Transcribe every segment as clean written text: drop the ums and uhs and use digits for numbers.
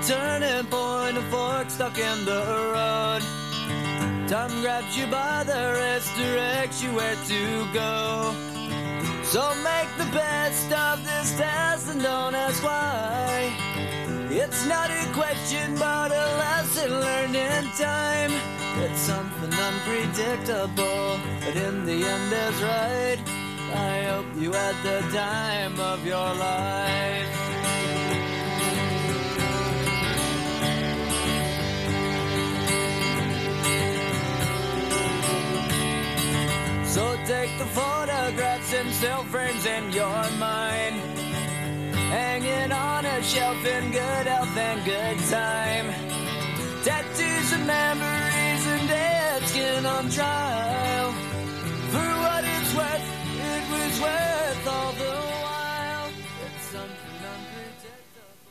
turning point, a fork stuck in the road. Time grabs you by the wrist, directs you where to go. So make the best of this test and don't ask why. It's not a question but a lesson learned in time. It's something unpredictable, but in the end is right. I hope you had the time of your life. So take the photographs and still frames in your mind, hanging on a shelf in good health and good time. Tattoos of memories and dead skin on trial. For what it's worth, it was worth all the while. It's something unpredictable.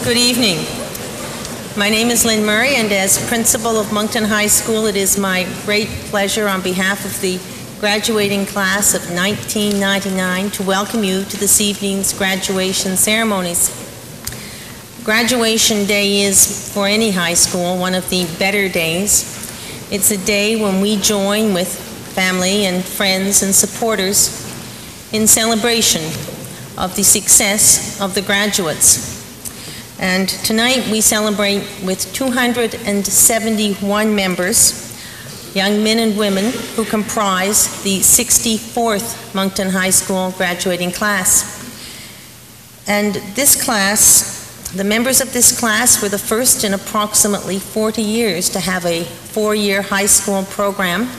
Good evening. My name is Lynn Murray, and as principal of Moncton High School, it is my great pleasure on behalf of the graduating class of 1999 to welcome you to this evening's graduation ceremonies. Graduation day is, for any high school, one of the better days. It's a day when we join with family and friends and supporters in celebration of the success of the graduates. And tonight we celebrate with 271 members, young men and women who comprise the 64th Moncton High School graduating class. And this class, the members of this class were the first in approximately 40 years to have a four-year high school program.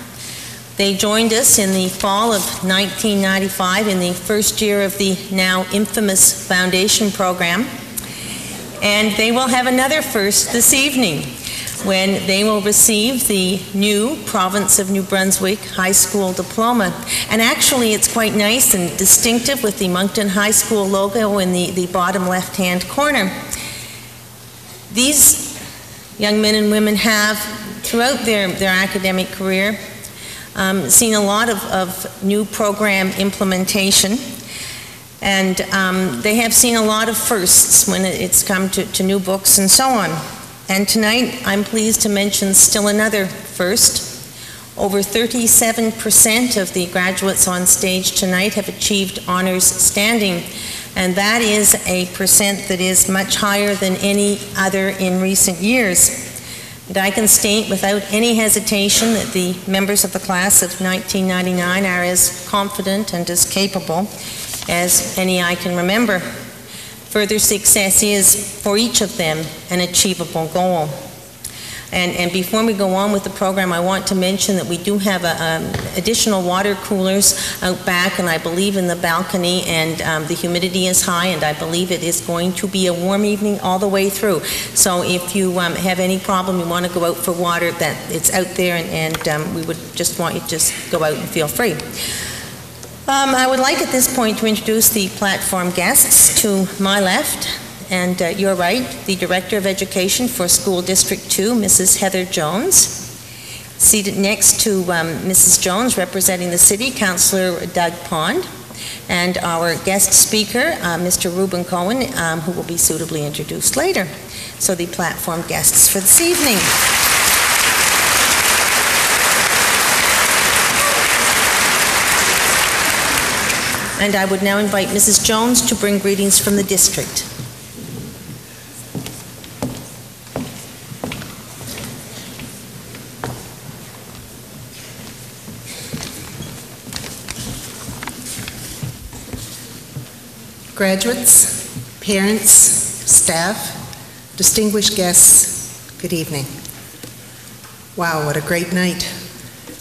They joined us in the fall of 1995 in the first year of the now infamous foundation program. And they will have another first this evening when they will receive the new Province of New Brunswick High School diploma. And actually it's quite nice and distinctive with the Moncton High School logo in the bottom left-hand corner. These young men and women have, throughout their academic career, seen a lot of new program implementation. And they have seen a lot of firsts when it's come to new books and so on. And tonight, I'm pleased to mention still another first. Over 37% of the graduates on stage tonight have achieved honors standing. And that is a percent that is much higher than any other in recent years. And I can state without any hesitation that the members of the class of 1999 are as confident and as capable as any I can remember. Further success is, for each of them, an achievable goal. And before we go on with the program, I want to mention that we do have additional water coolers out back, and I believe in the balcony, and the humidity is high, and I believe it is going to be a warm evening all the way through. So if you have any problem, you want to go out for water, that it's out there, and we would just want you to just go out and feel free. I would like at this point to introduce the platform guests. To my left and your right, the Director of Education for School District 2, Mrs. Heather Jones. Seated next to Mrs. Jones, representing the City, Councillor Doug Pond. And our guest speaker, Mr. Reuben Cohen, who will be suitably introduced later. So the platform guests for this evening. And I would now invite Mrs. Jones to bring greetings from the district. Graduates, parents, staff, distinguished guests, good evening. Wow, what a great night.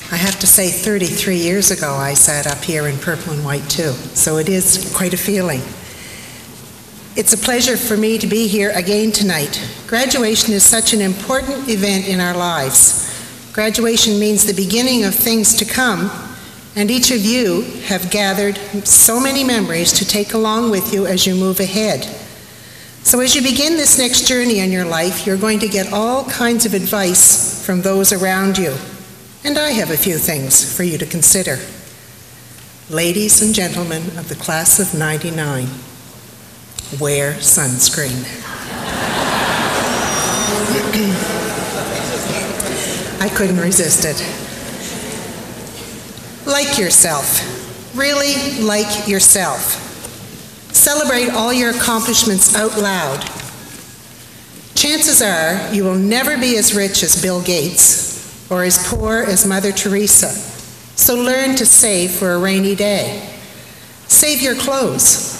I have to say 33 years ago I sat up here in purple and white too, so it is quite a feeling. It's a pleasure for me to be here again tonight. Graduation is such an important event in our lives. Graduation means the beginning of things to come, and each of you have gathered so many memories to take along with you as you move ahead. So as you begin this next journey in your life, you're going to get all kinds of advice from those around you. And I have a few things for you to consider. Ladies and gentlemen of the class of '99, wear sunscreen. I couldn't resist it. Like yourself. Really like yourself. Celebrate all your accomplishments out loud. Chances are you will never be as rich as Bill Gates or as poor as Mother Teresa. So learn to save for a rainy day. Save your clothes.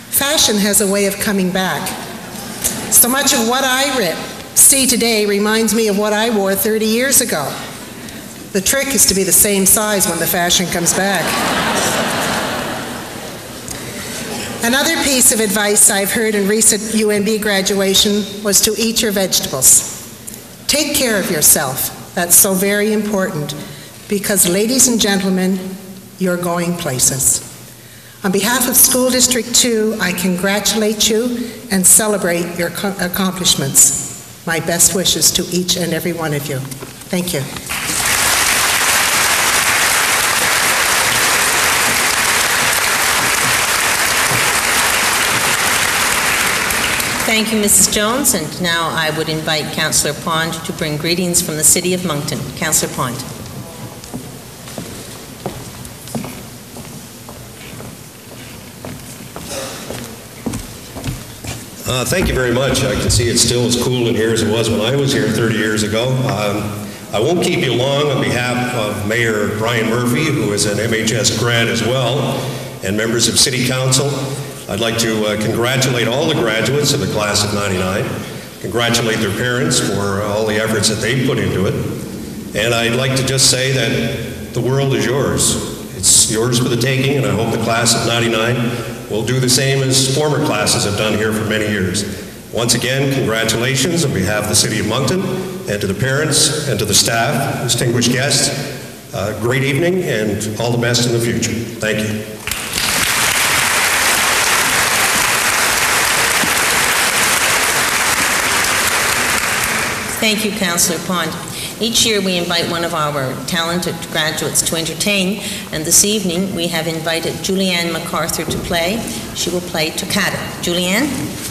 Fashion has a way of coming back. So much of what I see today reminds me of what I wore 30 years ago. The trick is to be the same size when the fashion comes back. Another piece of advice I've heard in recent UNB graduation was to eat your vegetables. Take care of yourself. That's so very important because, ladies and gentlemen, you're going places. On behalf of School District 2, I congratulate you and celebrate your accomplishments. My best wishes to each and every one of you. Thank you. Thank you, Mrs. Jones, and now I would invite Councillor Pond to bring greetings from the City of Moncton. Councillor Pond. Thank you very much. I can see it's still as cool in here as it was when I was here 30 years ago. I won't keep you long. On behalf of Mayor Brian Murphy, who is an MHS grad as well, and members of City Council, I'd like to congratulate all the graduates of the class of '99, congratulate their parents for all the efforts that they put into it, and I'd like to just say that the world is yours. It's yours for the taking, and I hope the class of '99 will do the same as former classes have done here for many years. Once again, congratulations on behalf of the City of Moncton, and to the parents and to the staff, distinguished guests. Great evening, and all the best in the future. Thank you. Thank you, Councillor Pond. Each year we invite one of our talented graduates to entertain, and this evening we have invited Julianne MacArthur to play. She will play Toccata. Julianne?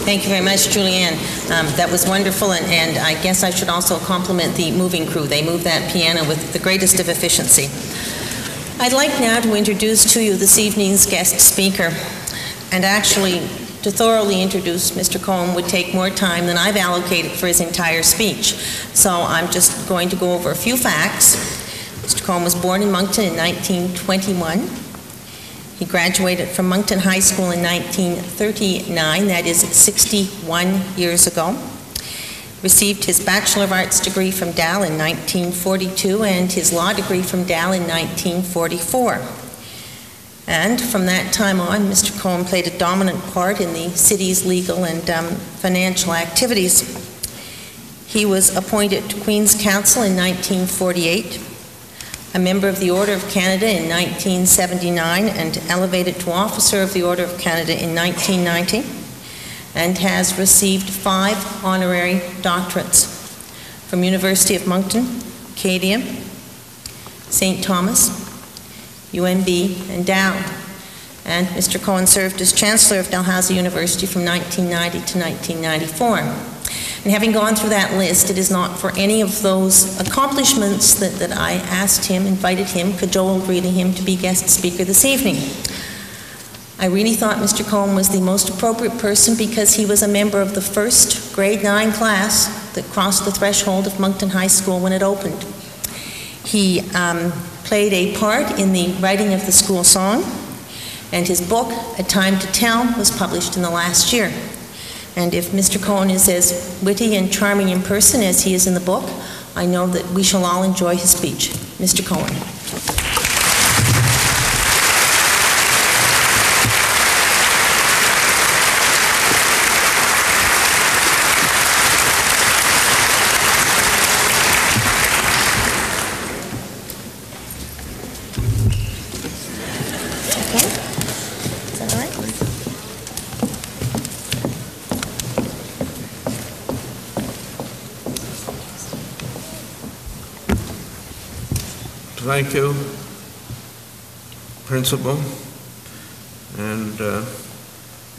Thank you very much, Julianne. That was wonderful, and I guess I should also compliment the moving crew. They moved that piano with the greatest of efficiency. I'd like now to introduce to you this evening's guest speaker, and actually to thoroughly introduce Mr. Cohen would take more time than I've allocated for his entire speech. So I'm just going to go over a few facts. Mr. Cohen was born in Moncton in 1921. He graduated from Moncton High School in 1939, that is 61 years ago. Received his Bachelor of Arts degree from Dal in 1942 and his law degree from Dal in 1944. And from that time on, Mr. Cohen played a dominant part in the city's legal and financial activities. He was appointed to Queen's Counsel in 1948, a member of the Order of Canada in 1979, and elevated to Officer of the Order of Canada in 1990, and has received 5 honorary doctorates from University of Moncton, Acadia, St. Thomas, UNB, and Dal. And Mr. Cohen served as Chancellor of Dalhousie University from 1990 to 1994. And having gone through that list, it is not for any of those accomplishments that I asked him, invited him, cajoled really him to be guest speaker this evening. I really thought Mr. Cohen was the most appropriate person because he was a member of the first grade 9 class that crossed the threshold of Moncton High School when it opened. He played a part in the writing of the school song, and his book, A Time to Tell, was published in the last year. And if Mr. Cohen is as witty and charming in person as he is in the book, I know that we shall all enjoy his speech. Mr. Cohen. Thank you, Principal, and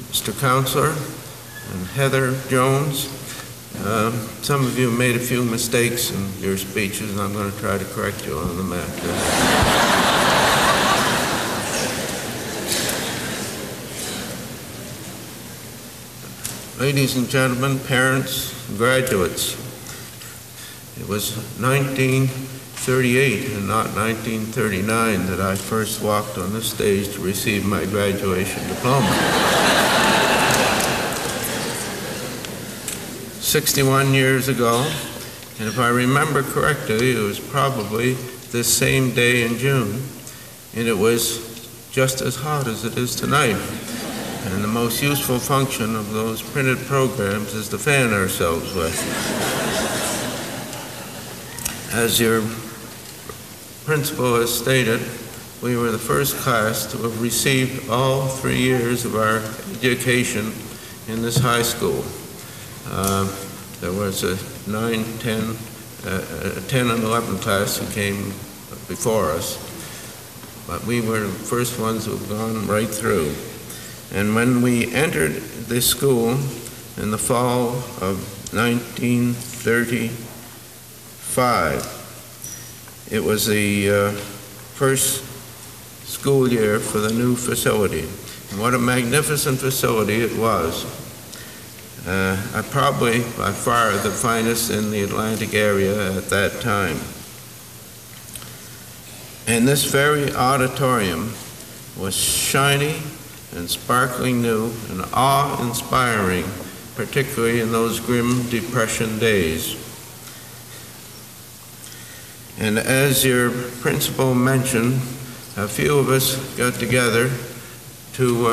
Mr. Counselor, and Heather Jones. Some of you made a few mistakes in your speeches, and I'm going to try to correct you on them after. Ladies and gentlemen, parents, graduates, it was 1938 and not 1939 that I first walked on the stage to receive my graduation diploma. 61 years ago, and if I remember correctly, it was probably this same day in June, and it was just as hot as it is tonight. And the most useful function of those printed programs is to fan ourselves with. As your principal has stated, we were the first class to have received all 3 years of our education in this high school. There was a 9, 10, 10 and 11 class who came before us, but we were the first ones who have gone right through. And when we entered this school in the fall of 1935, it was the first school year for the new facility. And what a magnificent facility it was. Probably by far the finest in the Atlantic area at that time. And this very auditorium was shiny and sparkling new and awe-inspiring, particularly in those grim Depression days. And as your principal mentioned, a few of us got together to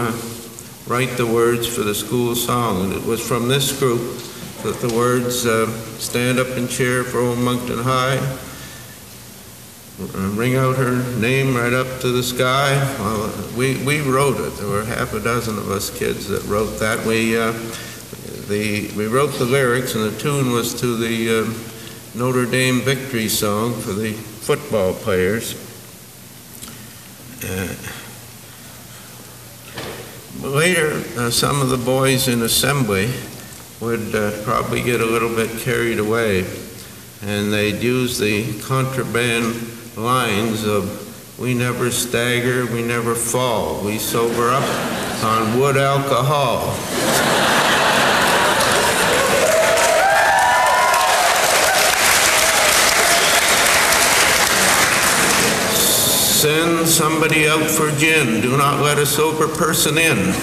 write the words for the school song, and it was from this group that the words "Stand Up and Cheer for Old Moncton High," "Ring Out Her Name Right Up to the Sky." Well, we wrote it. There were half a dozen of us kids that wrote that. We wrote the lyrics, and the tune was to the Notre Dame victory song for the football players. Later, some of the boys in assembly would probably get a little bit carried away, and they'd use the contraband lines of, "We never stagger, we never fall, we sober up on wood alcohol." "Send somebody out for gin, do not let a sober person in."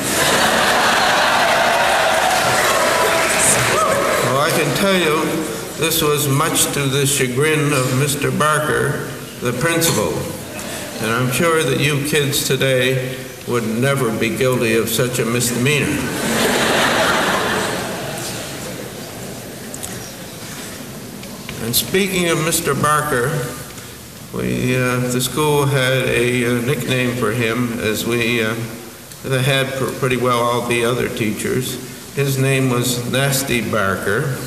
Well, I can tell you, this was much to the chagrin of Mr. Barker, the principal. And I'm sure that you kids today would never be guilty of such a misdemeanor. And speaking of Mr. Barker, the school had a nickname for him, as we had for pretty well all the other teachers. His name was Nasty Barker.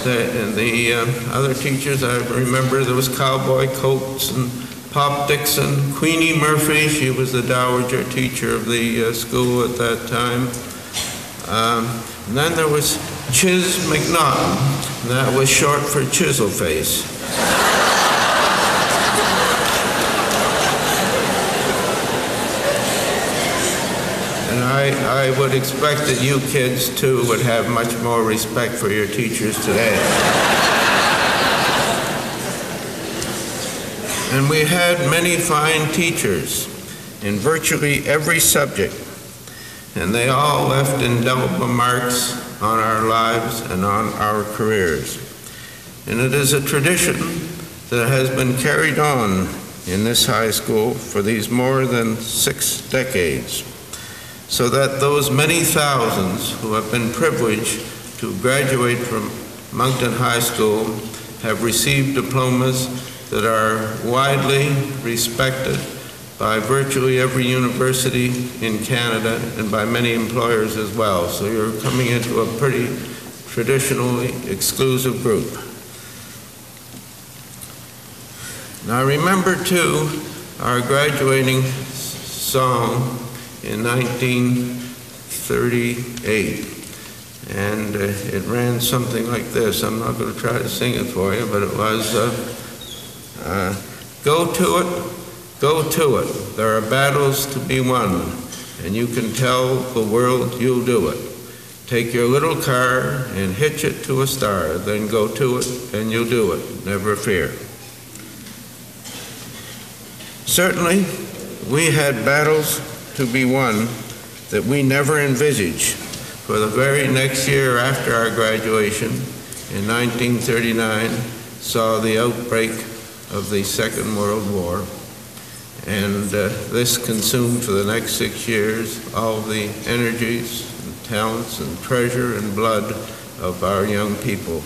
And the other teachers, I remember there was Cowboy Coates and Pop Dixon, Queenie Murphy, she was the dowager teacher of the school at that time. And then there was Chiz McNaughton, and that was short for Chiselface. And I would expect that you kids too would have much more respect for your teachers today. And we had many fine teachers in virtually every subject, and they all left indelible marks on our lives and on our careers. And it is a tradition that has been carried on in this high school for these more than 6 decades, so that those many thousands who have been privileged to graduate from Moncton High School have received diplomas that are widely respected by virtually every university in Canada and by many employers as well. So you're coming into a pretty traditionally exclusive group. Now I remember too our graduating song in 1938, and it ran something like this. I'm not going to try to sing it for you, but it was go to it, there are battles to be won, and you can tell the world you'll do it. Take your little car and hitch it to a star, then go to it and you'll do it, never fear. Certainly, we had battles to be won that we never envisaged. For the very next year after our graduation, in 1939, saw the outbreak of the Second World War, and this consumed for the next 6 years all the energies and talents and treasure and blood of our young people.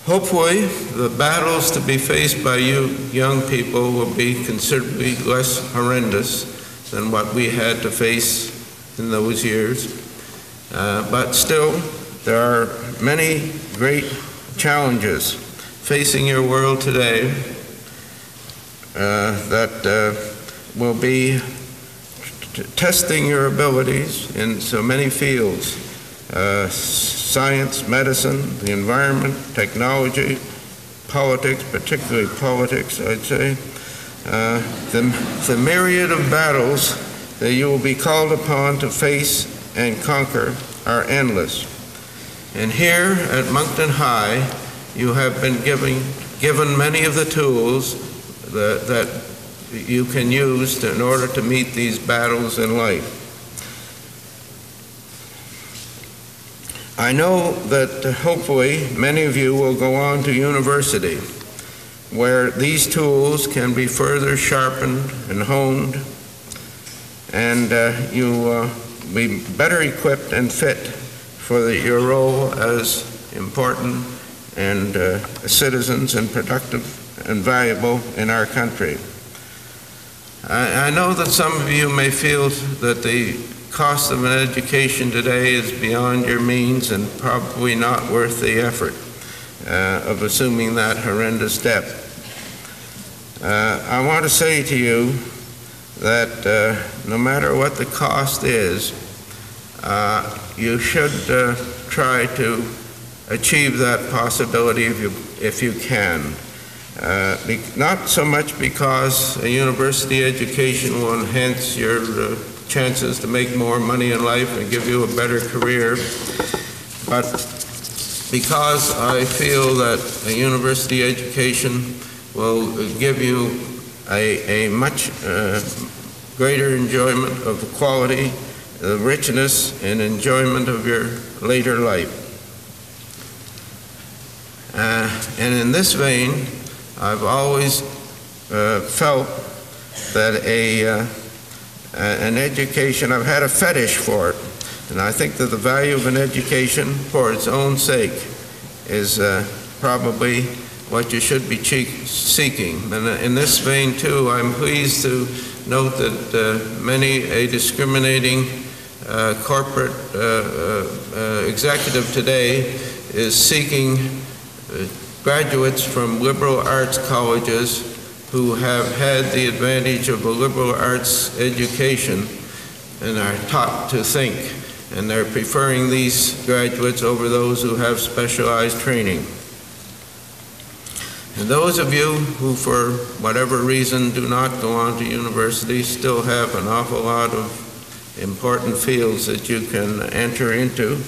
Hopefully, the battles to be faced by you young people will be considerably less horrendous than what we had to face in those years. But still, there are many great challenges facing your world today that will be testing your abilities in so many fields. Science, medicine, the environment, technology, politics, particularly politics, I'd say. The myriad of battles that you will be called upon to face and conquer are endless. And here at Moncton High, you have been given many of the tools that you can use in order to meet these battles in life. I know that hopefully many of you will go on to university, where these tools can be further sharpened and honed, and you will be better equipped and fit for your role as important and citizens and productive and valuable in our country. I know that some of you may feel that the cost of an education today is beyond your means and probably not worth the effort of assuming that horrendous debt. I want to say to you that no matter what the cost is, you should try to achieve that possibility if you can. Not so much because a university education will enhance your chances to make more money in life and give you a better career, but because I feel that a university education will give you a much greater enjoyment of the quality, the richness, and enjoyment of your later life. And in this vein, I've always felt that an education, I've had a fetish for it, and I think that the value of an education for its own sake is probably what you should be seeking. And in this vein, too, I'm pleased to note that many a discriminating corporate executive today is seeking graduates from liberal arts colleges who have had the advantage of a liberal arts education and are taught to think, and they're preferring these graduates over those who have specialized training. And those of you who, for whatever reason, do not go on to university still have an awful lot of important fields that you can enter into.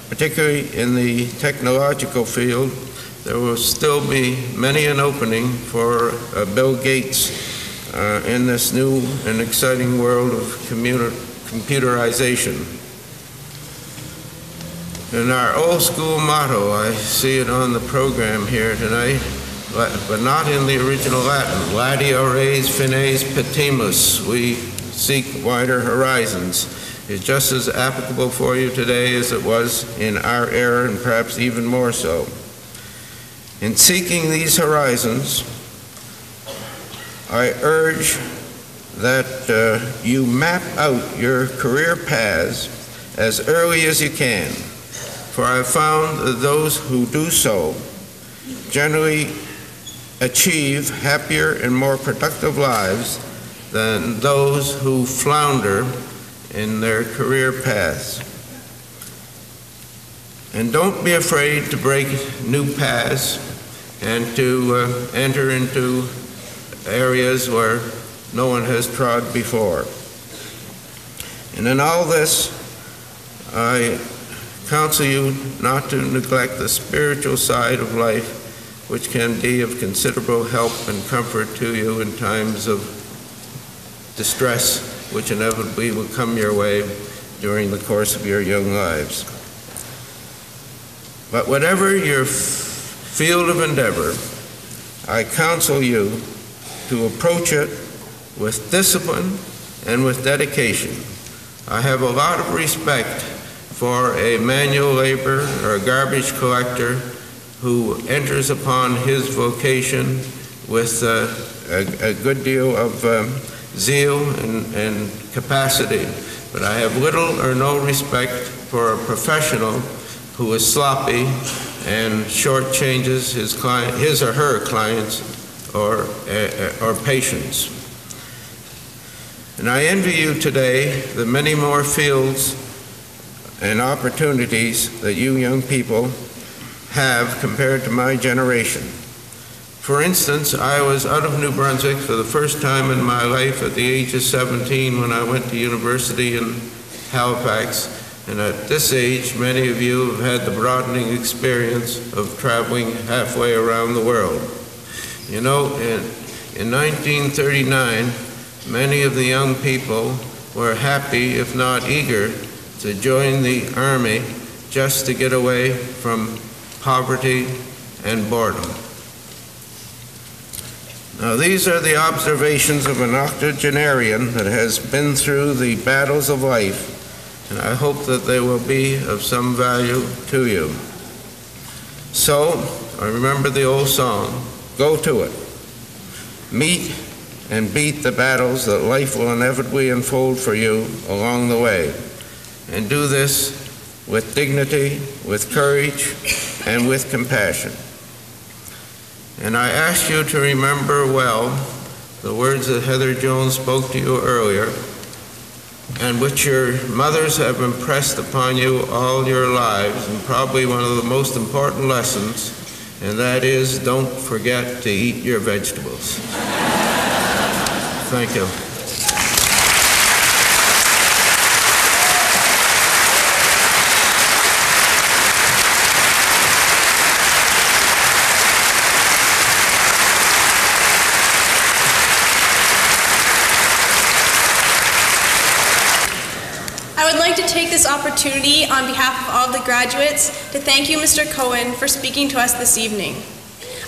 Particularly in the technological field, there will still be many an opening for Bill Gates in this new and exciting world of computerization. And our old school motto, I see it on the program here tonight, but not in the original Latin, Ladia res finis petimus, we seek wider horizons, is just as applicable for you today as it was in our era, and perhaps even more so. In seeking these horizons, I urge that you map out your career paths as early as you can, for I have found that those who do so generally achieve happier and more productive lives than those who flounder in their career paths. And don't be afraid to break new paths and to enter into areas where no one has trod before. And in all this, I counsel you not to neglect the spiritual side of life, which can be of considerable help and comfort to you in times of distress, which inevitably will come your way during the course of your young lives. But whatever your field of endeavor, I counsel you to approach it with discipline and with dedication. I have a lot of respect for a manual laborer or a garbage collector who enters upon his vocation with a good deal of zeal and capacity, but I have little or no respect for a professional who is sloppy and shortchanges his or her clients or patients. And I envy you today the many more fields and opportunities that you young people have compared to my generation. For instance, I was out of New Brunswick for the first time in my life at the age of 17 when I went to university in Halifax. And at this age, many of you have had the broadening experience of traveling halfway around the world. You know, in 1939, many of the young people were happy, if not eager, to join the Army just to get away from poverty and boredom. Now, these are the observations of an octogenarian that has been through the battles of life, and I hope that they will be of some value to you. So, I remember the old song, go to it. Meet and beat the battles that life will inevitably unfold for you along the way. And do this with dignity, with courage, and with compassion. And I ask you to remember well the words that Heather Jones spoke to you earlier, and which your mothers have impressed upon you all your lives, and probably one of the most important lessons, and that is, don't forget to eat your vegetables. Thank you. I would like to take this opportunity on behalf of all the graduates to thank you, Mr. Cohen, for speaking to us this evening.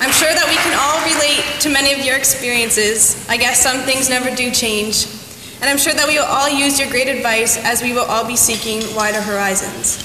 I'm sure that we can all relate to many of your experiences. I guess some things never do change. And I'm sure that we will all use your great advice as we will all be seeking wider horizons.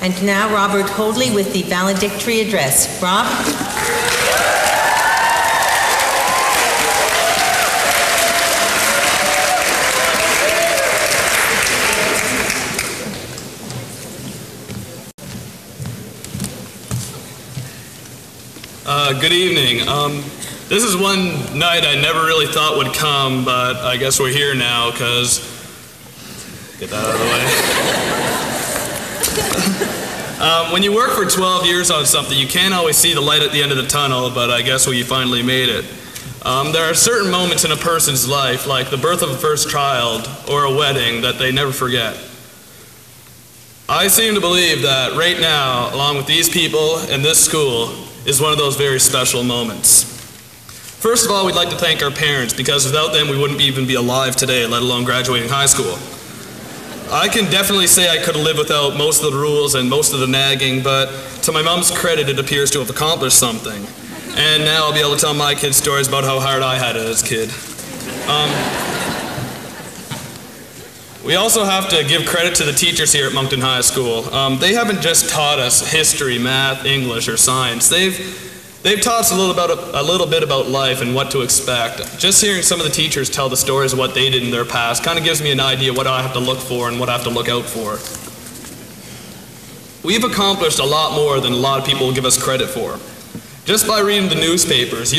And now Robert Hoadley with the valedictory address. Rob? Good evening. This is one night I never really thought would come, but I guess we're here now, because... Get that out of the way. When you work for 12 years on something, you can't always see the light at the end of the tunnel, but I guess we finally made it. There are certain moments in a person's life, like the birth of a first child or a wedding, that they never forget. I seem to believe that right now, along with these people and this school, is one of those very special moments. First of all, we'd like to thank our parents, because without them we wouldn't even be alive today, let alone graduating high school. I can definitely say I could have lived without most of the rules and most of the nagging, but to my mom's credit, it appears to have accomplished something. And now I'll be able to tell my kids stories about how hard I had it as a kid. We also have to give credit to the teachers here at Moncton High School. They haven't just taught us history, math, English, or science. They've taught us a little bit about life and what to expect. Just hearing some of the teachers tell the stories of what they did in their past kind of gives me an idea what I have to look for and what I have to look out for. We've accomplished a lot more than a lot of people give us credit for. Just by reading the newspapers,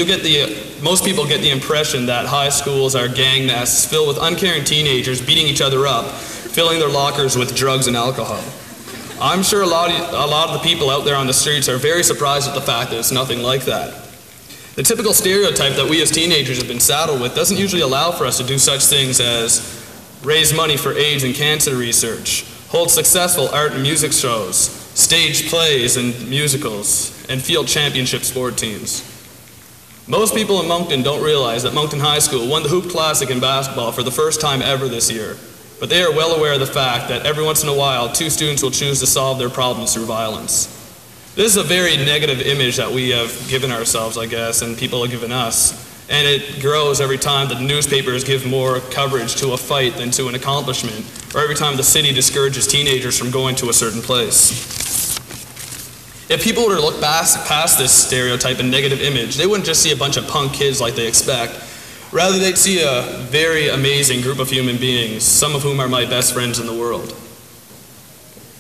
most people get the impression that high schools are gang nests filled with uncaring teenagers beating each other up, filling their lockers with drugs and alcohol. I'm sure a lot of the people out there on the streets are very surprised at the fact that it's nothing like that. The typical stereotype that we as teenagers have been saddled with doesn't usually allow for us to do such things as raise money for AIDS and cancer research, hold successful art and music shows, stage plays and musicals, and field championship sport teams. Most people in Moncton don't realize that Moncton High School won the Hoop Classic in basketball for the first time ever this year, but they are well aware of the fact that every once in a while, two students will choose to solve their problems through violence. This is a very negative image that we have given ourselves, I guess, and people have given us, and it grows every time that the newspapers give more coverage to a fight than to an accomplishment, or every time the city discourages teenagers from going to a certain place. If people were to look past this stereotype and negative image, they wouldn't just see a bunch of punk kids like they expect. Rather, they'd see a very amazing group of human beings, some of whom are my best friends in the world.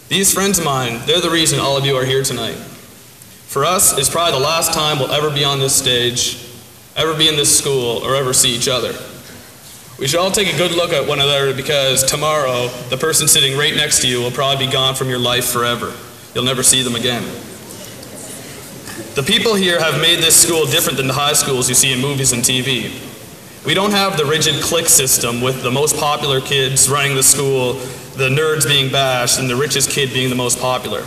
These friends of mine, they're the reason all of you are here tonight. For us, it's probably the last time we'll ever be on this stage, ever be in this school, or ever see each other. We should all take a good look at one another, because tomorrow, the person sitting right next to you will probably be gone from your life forever. You'll never see them again. The people here have made this school different than the high schools you see in movies and TV. We don't have the rigid clique system with the most popular kids running the school, the nerds being bashed, and the richest kid being the most popular.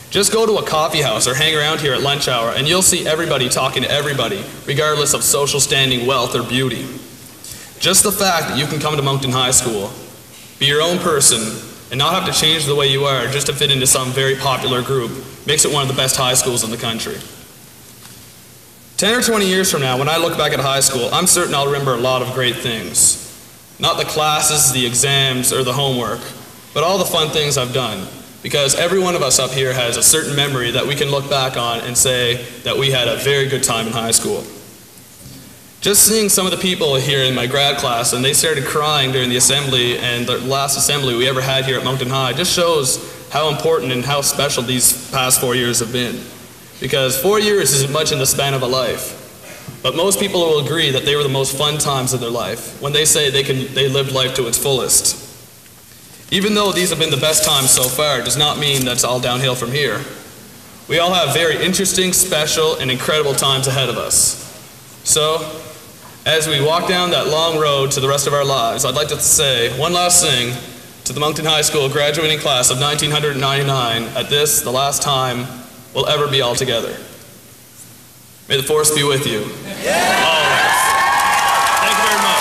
Just go to a coffee house or hang around here at lunch hour and you'll see everybody talking to everybody, regardless of social standing, wealth, or beauty. Just the fact that you can come to Moncton High School, be your own person, and not have to change the way you are just to fit into some very popular group makes it one of the best high schools in the country. 10 or 20 years from now, when I look back at high school, I'm certain I'll remember a lot of great things. Not the classes, the exams, or the homework, but all the fun things I've done. Because every one of us up here has a certain memory that we can look back on and say that we had a very good time in high school. Just seeing some of the people here in my grad class, and they started crying during the assembly, and the last assembly we ever had here at Moncton High, just shows how important and how special these past 4 years have been. Because 4 years isn't much in the span of a life. But most people will agree that they were the most fun times of their life, when they say they lived life to its fullest. Even though these have been the best times so far, it does not mean that's all downhill from here. We all have very interesting, special, and incredible times ahead of us. So, as we walk down that long road to the rest of our lives, I'd like to say one last thing to the Moncton High School graduating class of 1999 at this, the last time we'll ever be all together. May the force be with you. Always. Thank you very much.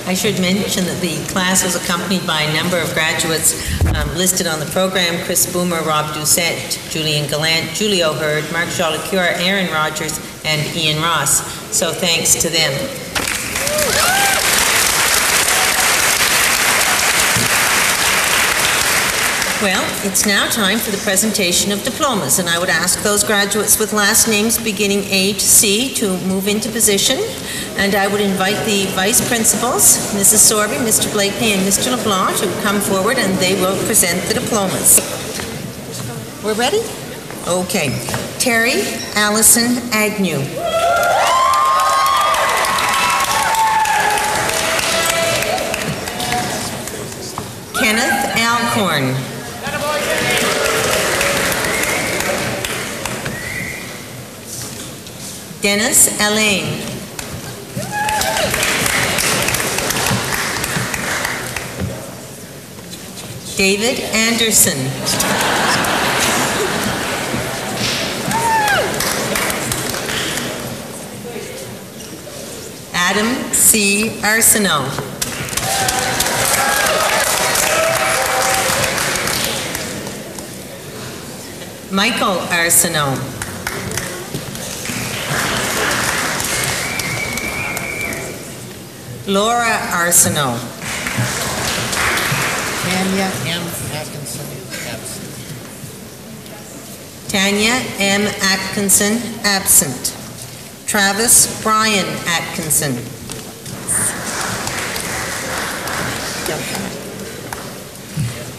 I should mention that the class was accompanied by a number of graduates listed on the program: Chris Boomer, Rob Doucette, Julian Gallant, Julio Hurd, Mark Jolicoeur, Aaron Rogers, and Ian Ross. So thanks to them. Well, it's now time for the presentation of diplomas, and I would ask those graduates with last names beginning A to C to move into position, and I would invite the vice principals, Mrs. Sorby, Mr. Blakeney, and Mr. LeBlanc, to come forward, and they will present the diplomas. We're ready? Okay. Terry Allison Agnew. Kenneth Alcorn. Dennis Elaine. David Anderson. Adam C. Arsenault. Michael Arsenault. Laura Arsenault. Tanya M. Atkinson, absent. Tanya M. Atkinson, absent. Travis Brian Atkinson.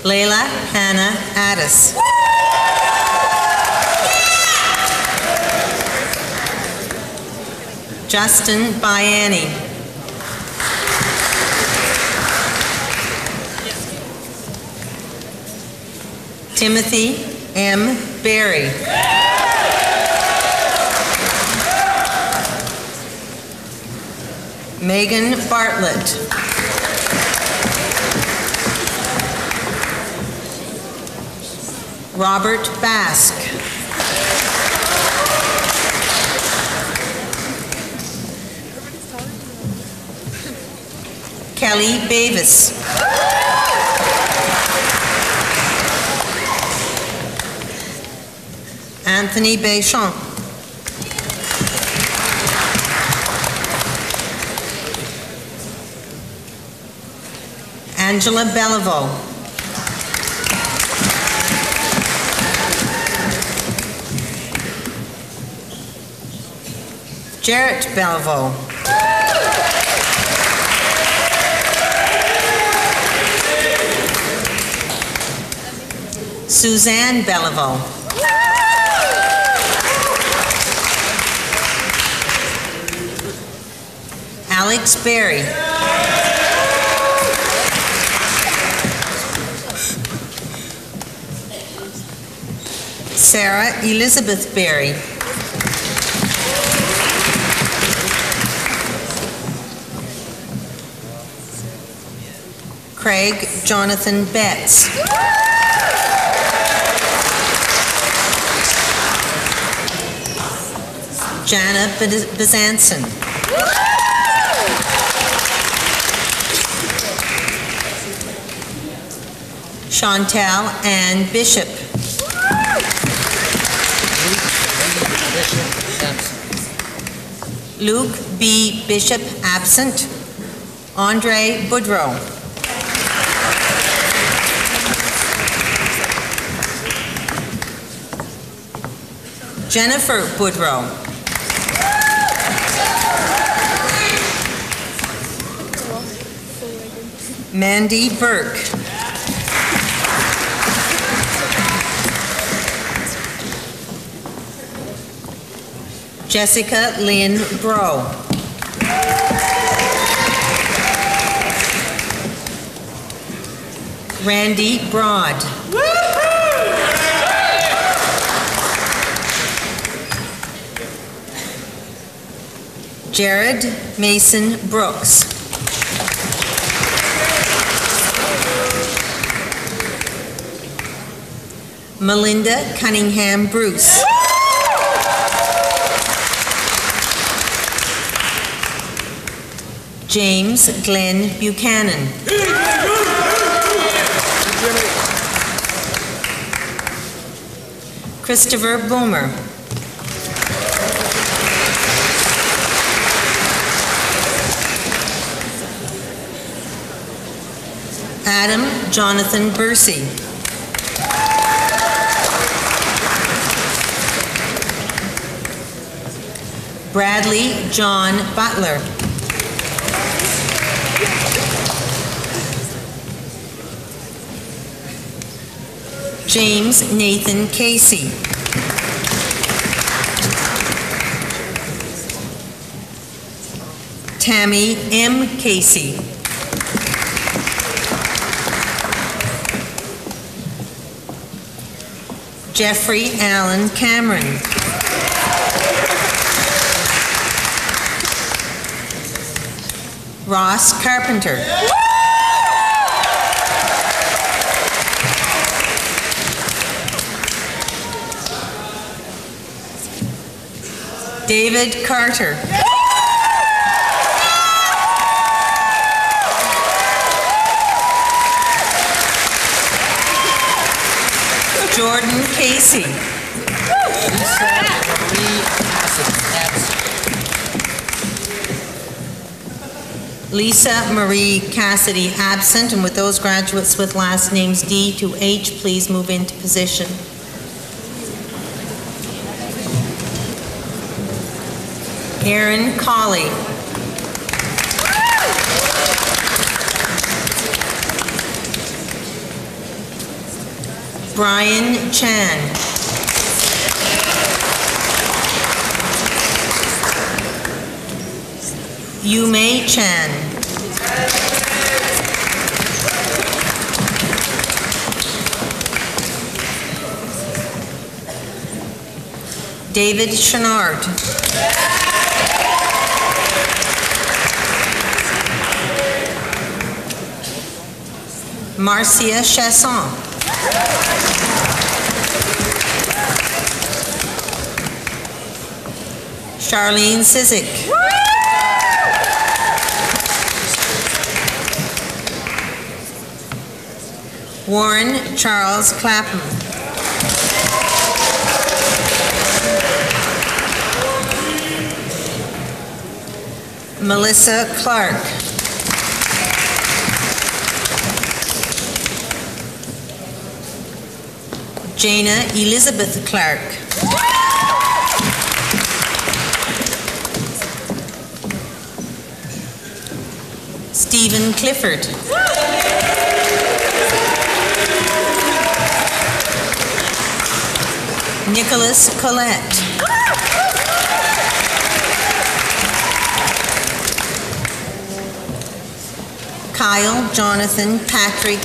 Layla Hannah Addis. Justin Biani. Timothy M. Berry. Megan Bartlett. Robert Basque. Kelly Bavis. Anthony Béchamp. Angela Bellevaux. Jarrett Bellevaux. Suzanne Bellevaux. Alex Berry. Sarah Elizabeth Berry. Craig Jonathan Betts. Jana Bezanson. Chantal Ann Bishop. Luke B. Bishop, absent. Andre Boudreau. Jennifer Boudreau. Mandy Burke. Jessica Lynn Bro. Randy Broad. Jared Mason Brooks. Melinda Cunningham Bruce. James Glenn Buchanan. Christopher Boomer. Adam Jonathan Bursey. Bradley John Butler. James Nathan Casey. Tammy M. Casey. Jeffrey Allen Cameron. Ross Carpenter. David Carter. Jordan Casey. Lisa Marie Cassidy absent, and with those graduates with last names D to H, please move into position. Aaron Colley. Brian Chan. Yume Chan. David Chenard. Marcia Chasson. Charlene Sizik. Warren Charles Clapham. Melissa Clark. Jana Elizabeth Clark. Stephen Clifford. Nicholas Collette. Kyle Jonathan Patrick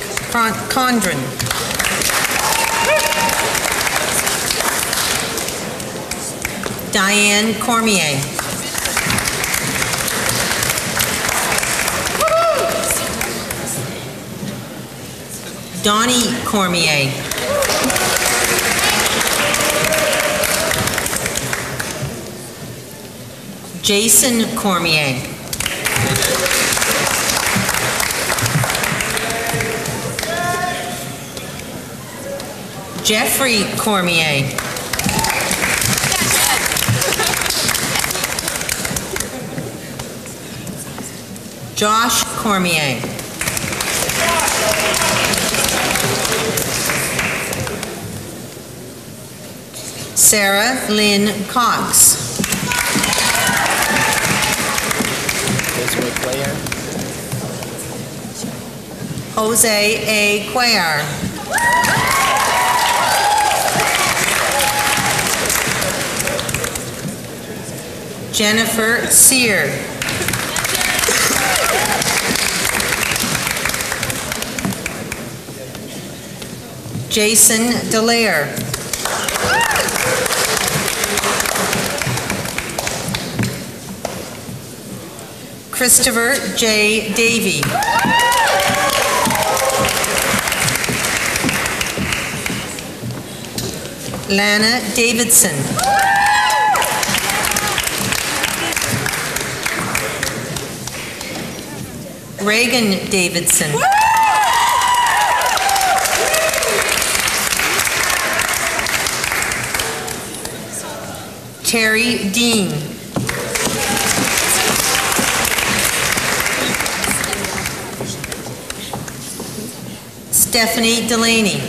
Condren. Diane Cormier. Donnie Cormier. Jason Cormier. Jeffrey Cormier. Josh Cormier. Sarah Lynn Cox. Jose A. Cuellar. Jennifer Sear. Jason Dallaire. Christopher J. Davey. Lana Davidson. Reagan Davidson. Terry Dean. Stephanie Delaney.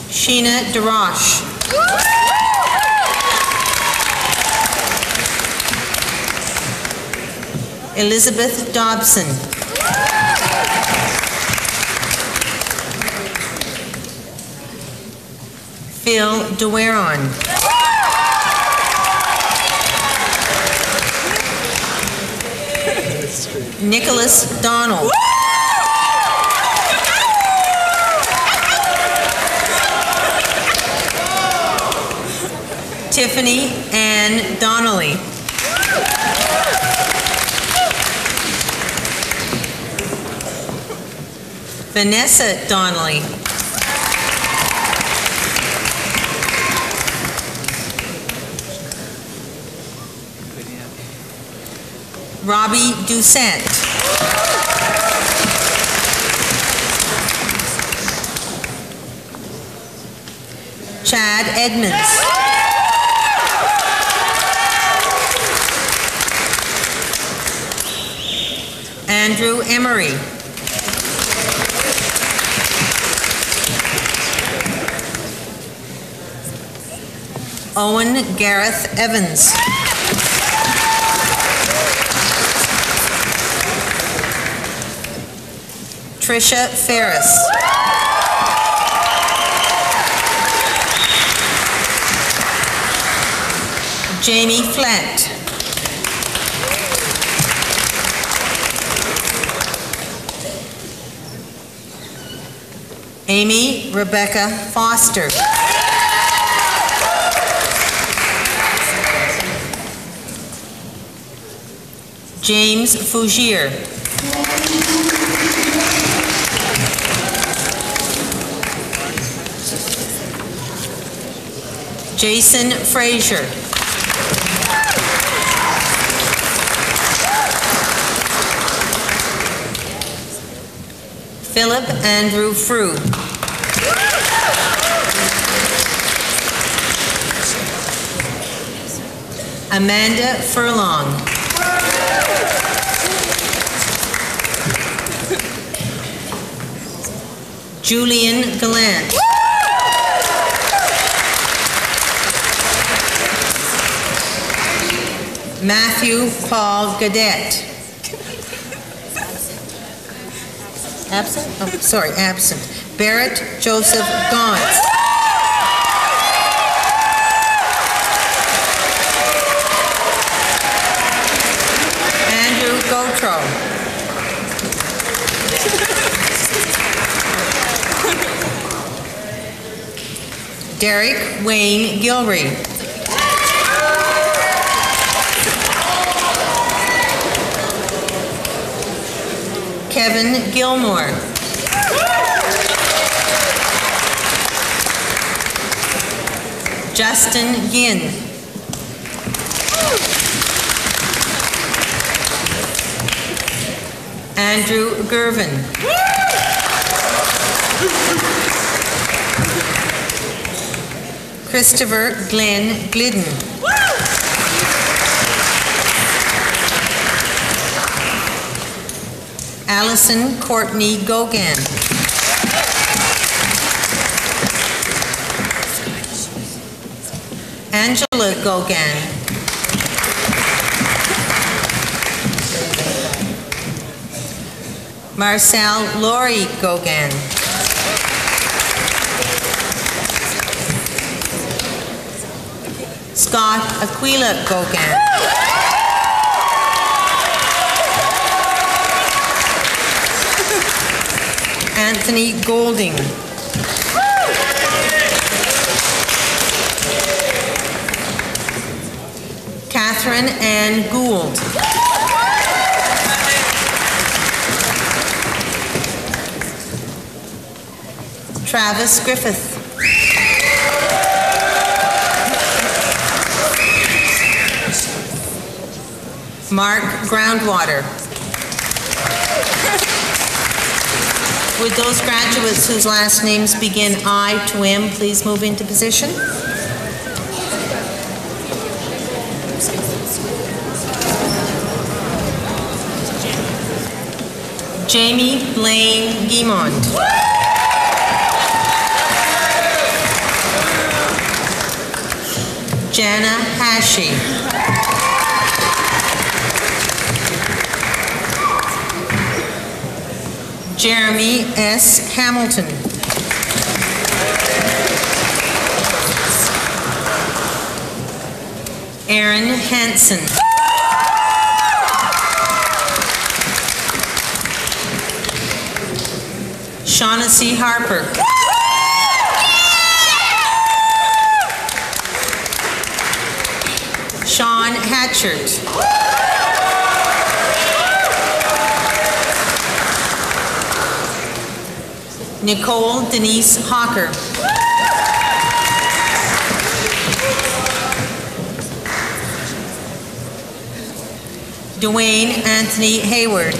Sheena DeRoche. Elizabeth Dobson. Phil DeWeron. Nicholas Donald. Tiffany Ann Donnelly. Vanessa Donnelly. Robbie Doucette. Chad Edmonds. Andrew Emery. Owen Gareth Evans. Tricia Ferris. Jamie Flett. Amy Rebecca Foster. James Fougier. Jason Frazier. Philip Andrew Frew. Amanda Furlong. Julian Gallant. Matthew Paul Gadet. Absent? Oh, sorry, absent. Barrett Joseph Gauntz. Andrew Gautreau. Derek Wayne Gilry. Kevin Gilmore. Justin Ginn. Andrew Gervin. Christopher Glenn Glidden. Allison Courtney Gogan. Angela Gogan. Marcel Laurie Gogan. Scott Aquila Gogan. Anthony Golding. Catherine Ann Gould. Travis Griffith. Mark Groundwater. Would those graduates whose last names begin I to M please move into position? Jamie Blaine Guimond. Jana Hashi. Jeremy S. Hamilton. Aaron Hansen. Shaughnessy Harper. Sean Hatchert. Nicole Denise Hawker. Dwayne Anthony Hayward.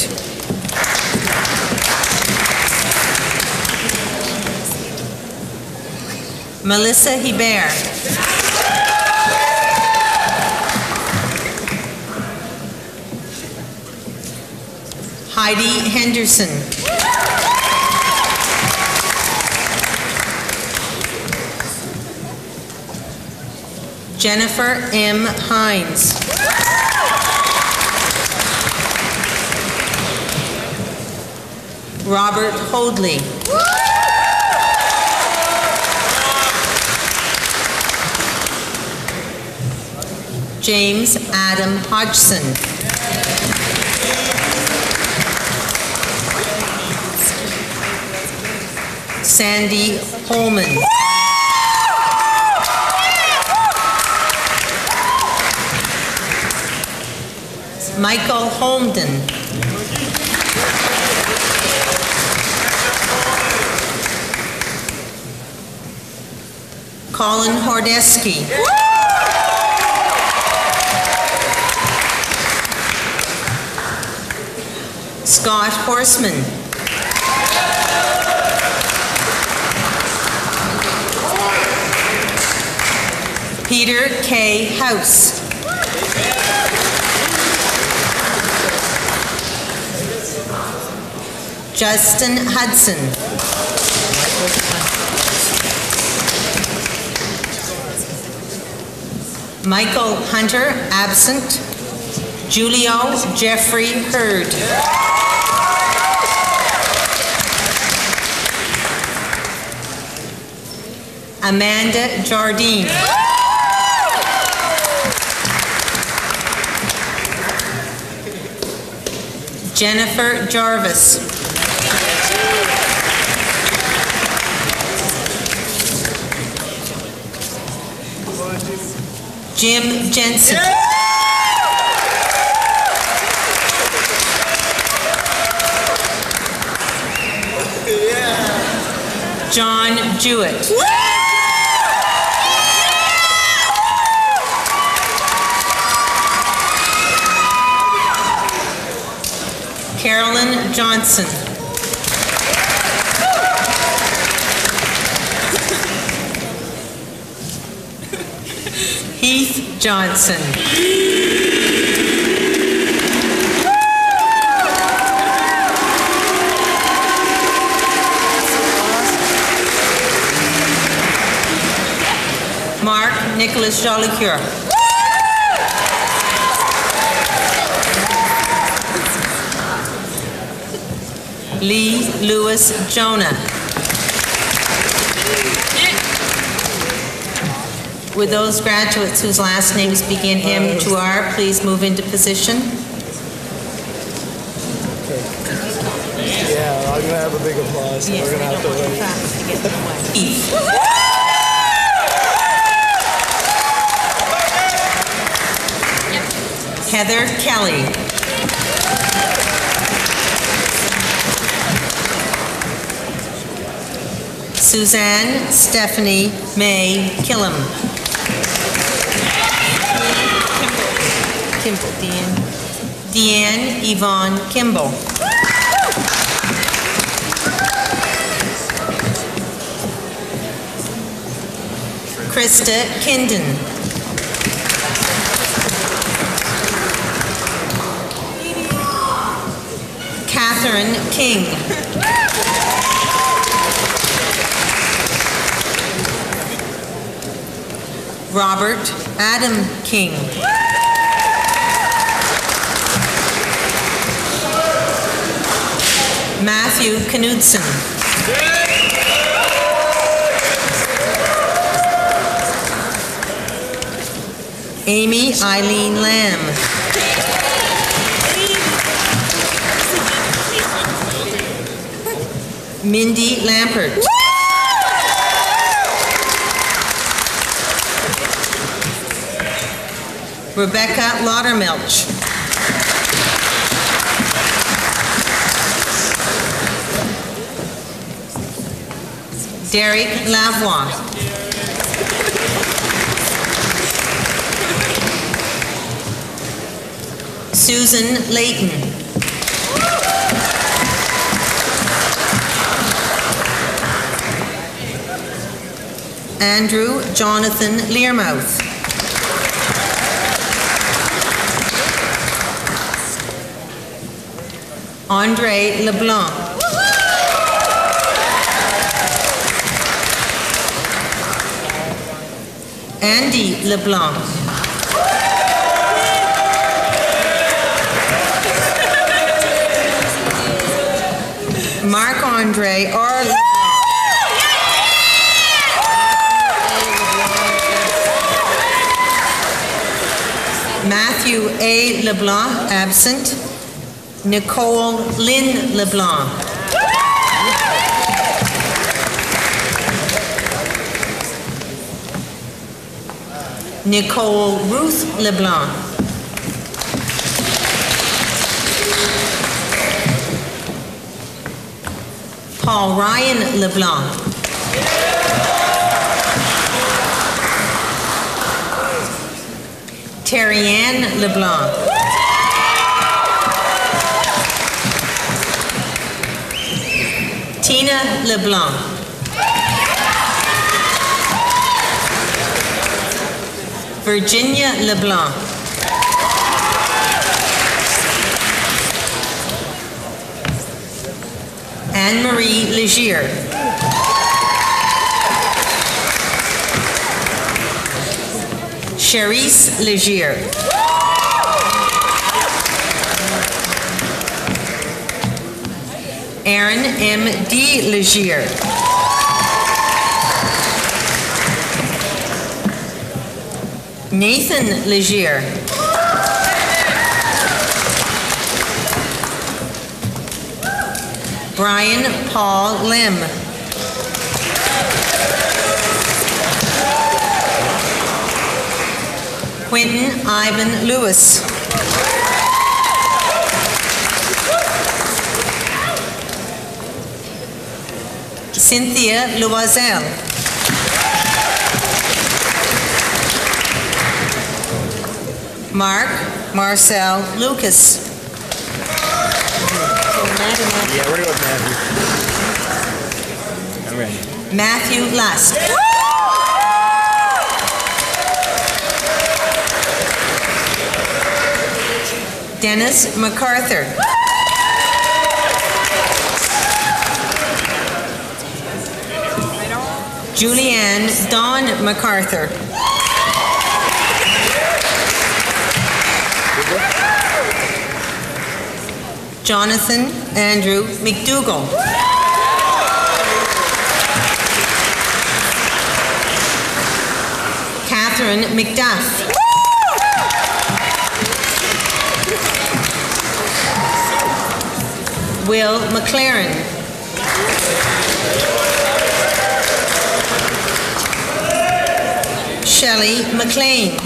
Melissa Hebert. Heidi Henderson. Jennifer M. Hines. Robert Hoadley. James Adam Hodgson. Sandy Holman. Michael Holmden. Colin Hordeski. Scott Horseman. Peter K. House. Justin Hudson. Michael Hunter, absent. Julio Jeffrey Hurd. Amanda Jardine. Jennifer Jarvis. Jim Jensen. John Jewett. Carolyn Johnson. Heath Johnson. Mark Nicholas Jolicoeur. Lee Lewis Jonah. Would those graduates whose last names begin M to R please move into position? Yeah, I'm going to have a big applause. So we're going to have to wait. Heather Kelly. Suzanne Stephanie May Killam. Deanne Yvonne Kimball. Krista Kinden. Catherine King. Robert Adam King. Matthew Knudsen. Amy Eileen Lamb. Mindy Lampert. Rebecca Laudermilch. Derek Lavoie. Susan Layton. Andrew Jonathan Learmouth. Andre LeBlanc. Andy LeBlanc. Marc-Andre R. LeBlanc. Matthew A. LeBlanc, absent. Nicole Lynn LeBlanc. Nicole Ruth LeBlanc. Paul Ryan LeBlanc. Terry Ann LeBlanc. Tina LeBlanc. Virginia LeBlanc. Anne-Marie Legier. Charisse Legier. Aaron M. D. Legier. Nathan Legier. Brian Paul Lim. Quentin Ivan Lewis. Cynthia Loisel. Mark Marcel Lucas. Yeah, we're going with Matthew. I'm ready. Matthew Last. Dennis MacArthur. Julianne Dawn MacArthur. Jonathan Andrew McDougall. Catherine McDuff. Will McLaren. Shelley McLean.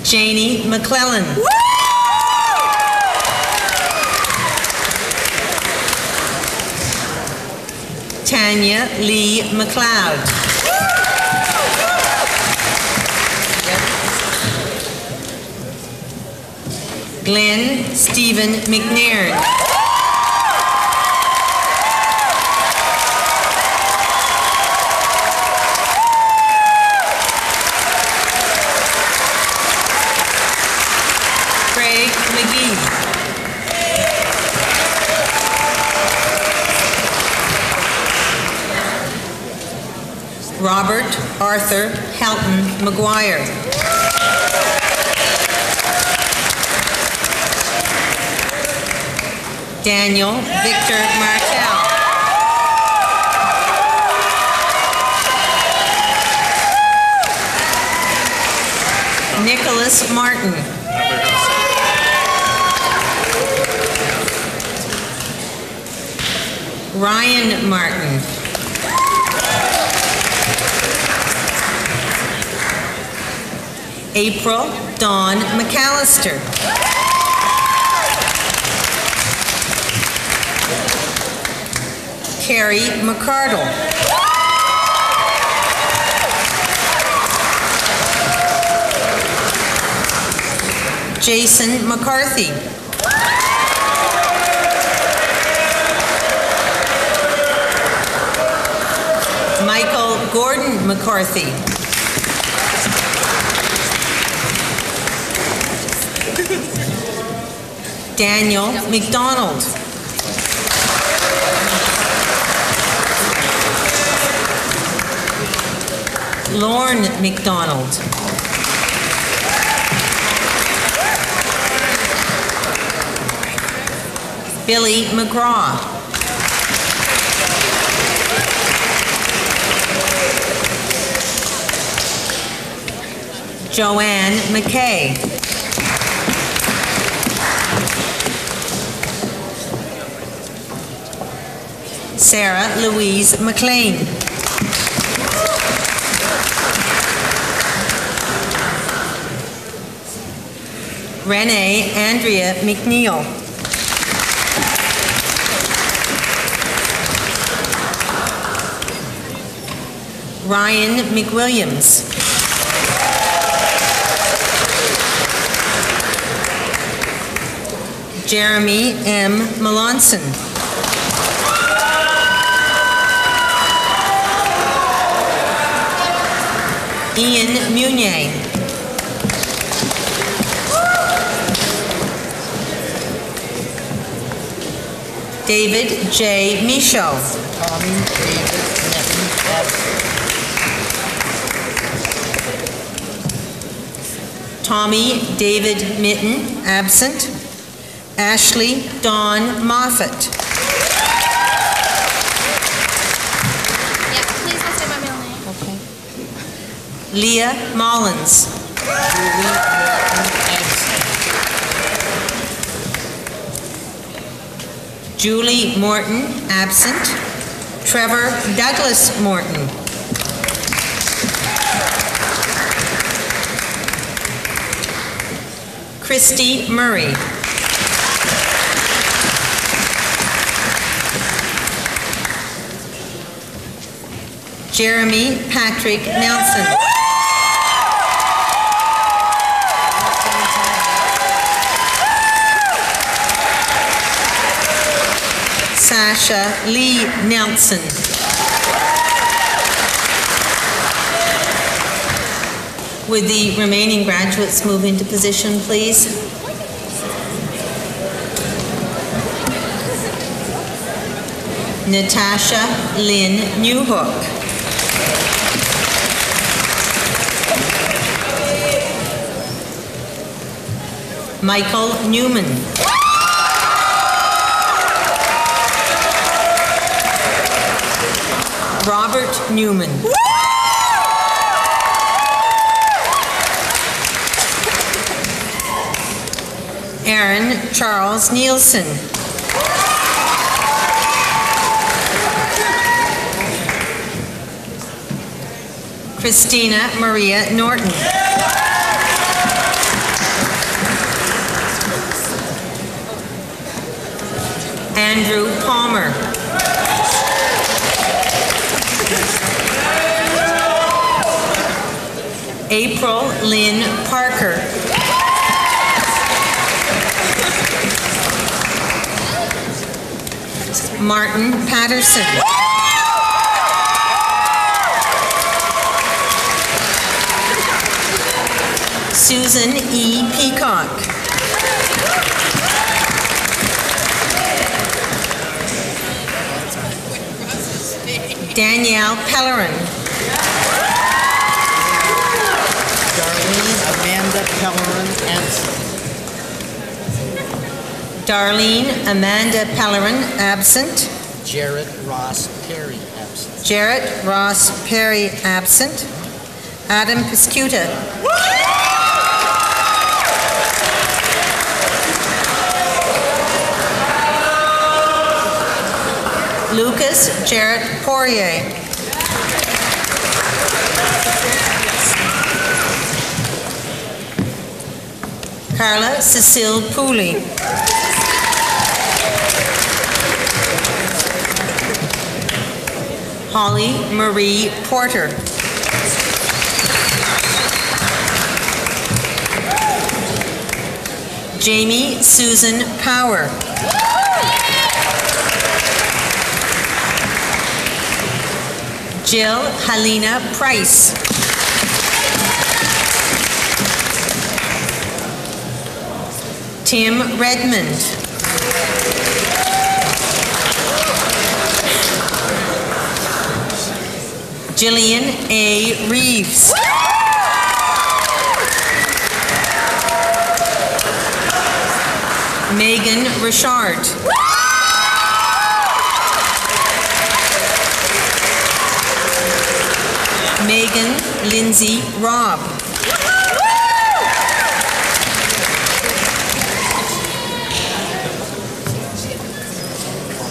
Janie McClellan. Tanya Lee McLeod. Glenn Stephen McNairn. Craig McGee. Robert Arthur Helton McGuire. Daniel Victor Martel. Nicholas Martin. Ryan Martin. April Dawn McAllister. Carrie McCardle. Jason McCarthy. Michael Gordon McCarthy. Daniel McDonald. Lorne McDonald. Billy McGraw. Joanne McKay. Sarah Louise McLean. Renee Andrea McNeil. Ryan McWilliams. Jeremy M. Melanson. Ian Munier. David J. Michaud. Tommy David Mitten, absent. Tommy David Mitten, absent. Ashley Dawn Moffat. Yeah, please don't say my middle name. Okay. Leah Mullins. Julie Morton, absent. Julie Morton, absent. Trevor Douglas Morton. Christy Murray. Jeremy Patrick Nelson. Sasha Lee Nelson. Would the remaining graduates move into position, please? Natasha Lynn Newhook. Michael Newman. Robert Newman. Aaron Charles Nielsen. Christina Maria Norton. Andrew Palmer. April Lynn Parker. Martin Patterson. Susan E. Peacock. Danielle Pellerin. Darlene Amanda Pellerin, absent. Darlene Amanda Pellerin, absent. Jarrett Ross Perry, absent. Jarrett Ross Perry, absent. Adam Piscuta. Lucas Jarrett Poirier. Carla Cecile Pooley. Holly Marie Porter. Jamie Susan Power. Jill Helena Price. Tim Redmond. Jillian A. Reeves. Megan Richard. Megan Lindsay Robb.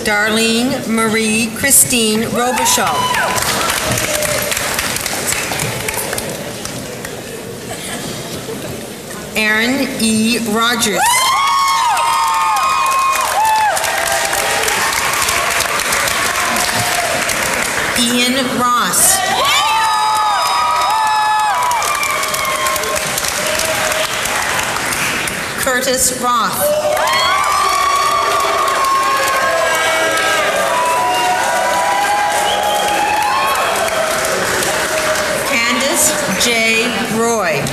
Darlene Marie Christine Robichaud. Aaron E. Rogers. Ian Ross. Curtis Roth. Candace J. Roy.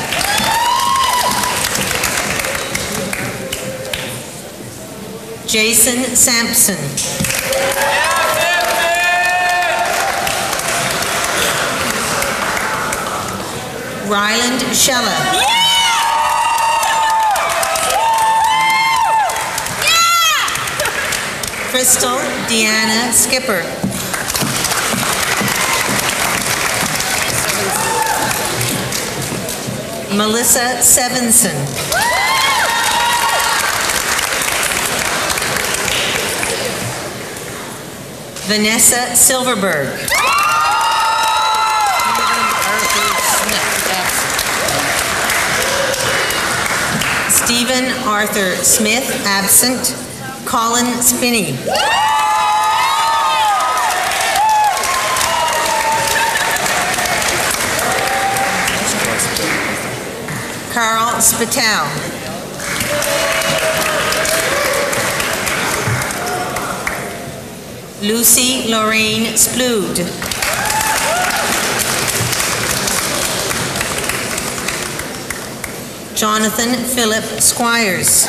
Jason Sampson. Ryland Scheller. Crystal Deanna Skipper. Melissa Sevenson. Vanessa Silverberg. Stephen Arthur Smith, absent. Colin Spinney. Carl Spitell. Lucy Lorraine Splood. Jonathan Philip Squires.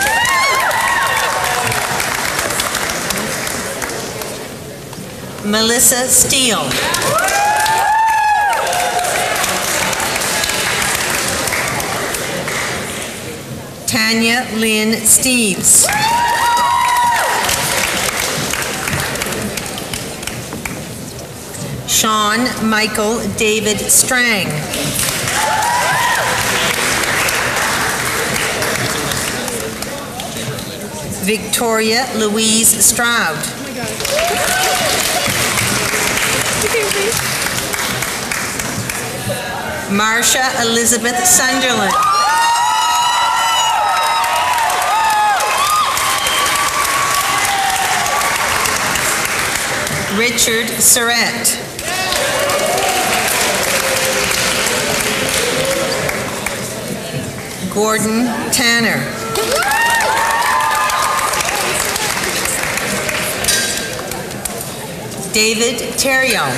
Melissa Steele. Tanya Lynn Steves. Sean Michael David Strang. Victoria Louise Stroud. Marsha Elizabeth Sunderland. Richard Surratt. Gordon Tanner. David Theriault.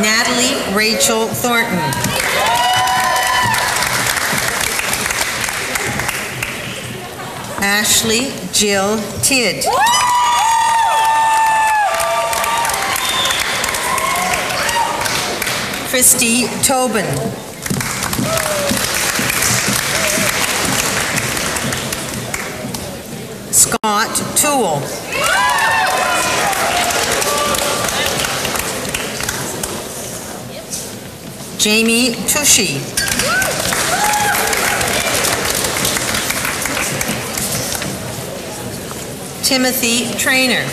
Natalie Rachel Thornton. Ashley Jill Tidd. Christy Tobin. Scott Toole. Jamie Tushy. Timothy Trainer.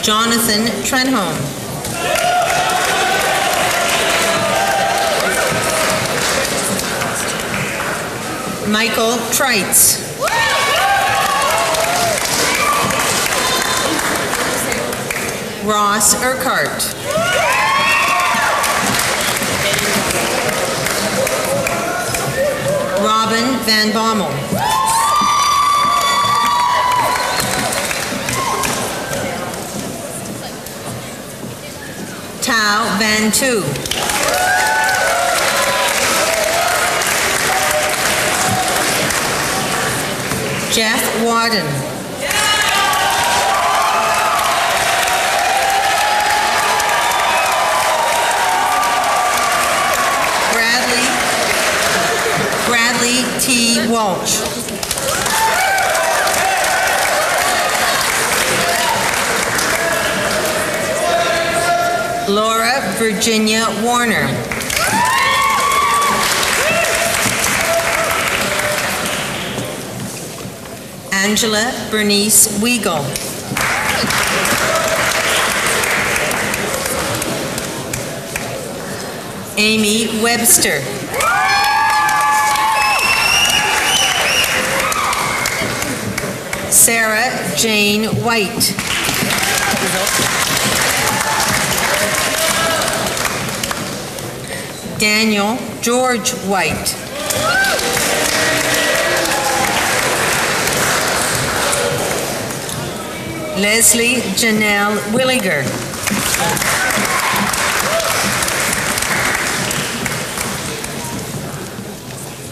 Jonathan Trenholm. Michael Treitz. Ross Urquhart. Robin Van Bommel. Tao Van Tu. Jeff Warden. Bradley T. Walsh. Laura Virginia Warner. Angela Bernice Weigel. Amy Webster. Sarah Jane White. Daniel George White. Leslie Janelle Williger.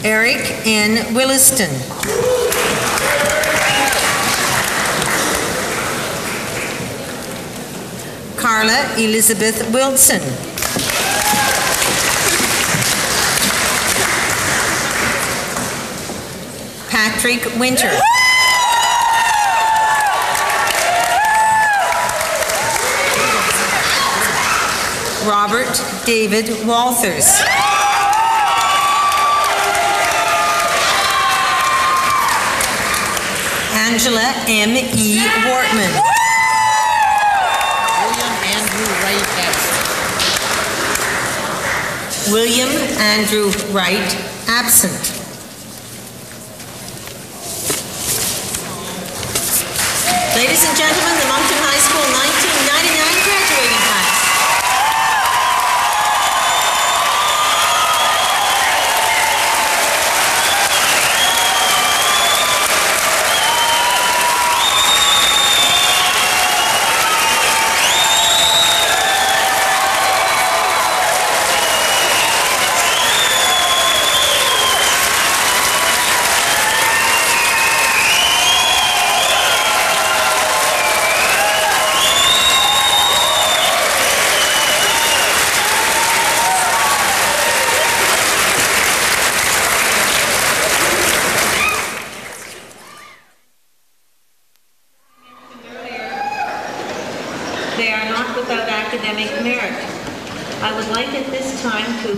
Eric N. Williston. Carla Elizabeth Wilson. Patrick Winter. Robert David Walters. Angela M. E. Wortman. William Andrew Wright, absent. Ladies and gentlemen, the Moncton High School 1999 graduating class. They are not without academic merit. I would like at this time to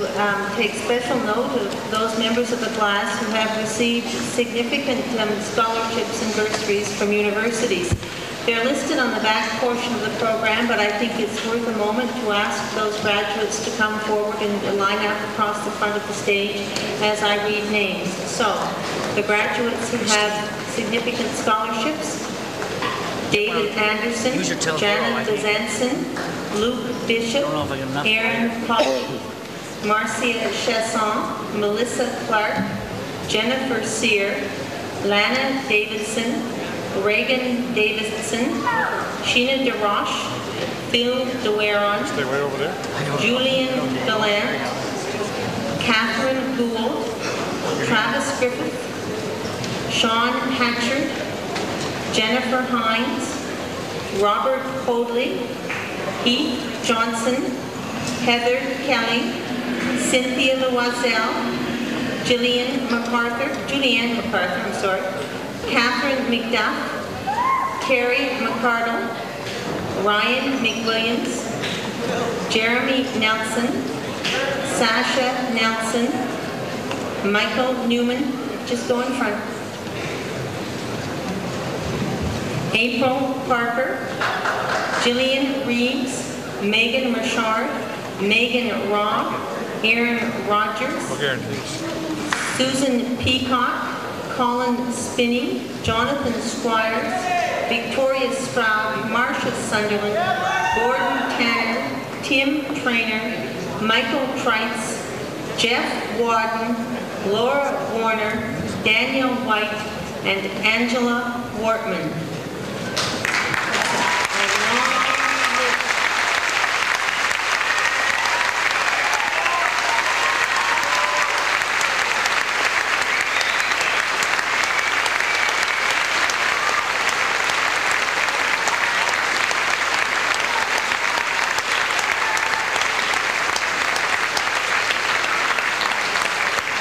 take special note of those members of the class who have received significant scholarships and bursaries from universities. They're listed on the back portion of the program, but I think it's worth a moment to ask those graduates to come forward and line up across the front of the stage as I read names. So, the graduates who have significant scholarships: David Anderson, Janet Bezanson, Luke Bishop, Aaron Polly, Marcia Chasson, Melissa Clark, Jennifer Sear, Lana Davidson, Reagan Davidson, Sheena DeRoche, Phil DeWaron, Julian Gallant, Catherine Gould, Travis Griffith, Sean Hatchard, Jennifer Hines, Robert Hoadley, Heath Johnson, Heather Kelly, Cynthia Loiselle, Julianne MacArthur, Catherine McDuff, Carrie McCardle, Ryan McWilliams, Jeremy Nelson, Sasha Nelson, Michael Newman, just go in front, April Parker, Jillian Reeves, Megan Richard, Megan Robb, Aaron Rogers, Susan Peacock, Colin Spinney, Jonathan Squires, Victoria Stroud, Marcia Sunderland, Gordon Tanner, Tim Trainer, Michael Trites, Jeff Wadden, Laura Warner, Daniel White, and Angela Wortman.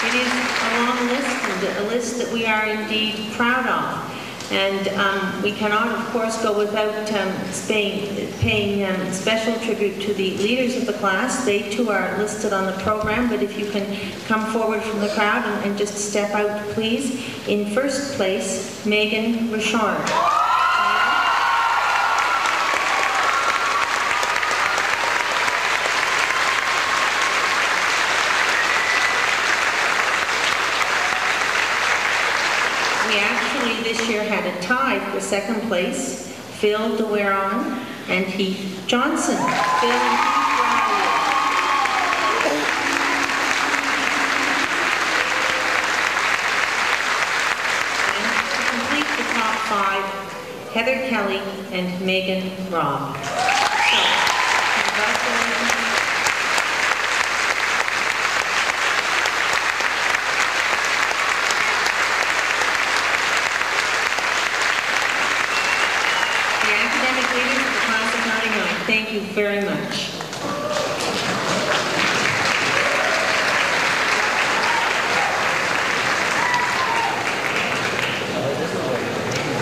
It is a long list, and a list that we are indeed proud of. And we cannot, of course, go without paying special tribute to the leaders of the class. They too are listed on the program, but if you can come forward from the crowd and just step out, please. In first place, Megan Richard. We actually this year had a tie for second place, Phil DeWeron and Heath Johnson. Phil and Heath Rowley. And to complete the top five, Heather Kelly and Megan Robb. So, congratulations. Thank you very much.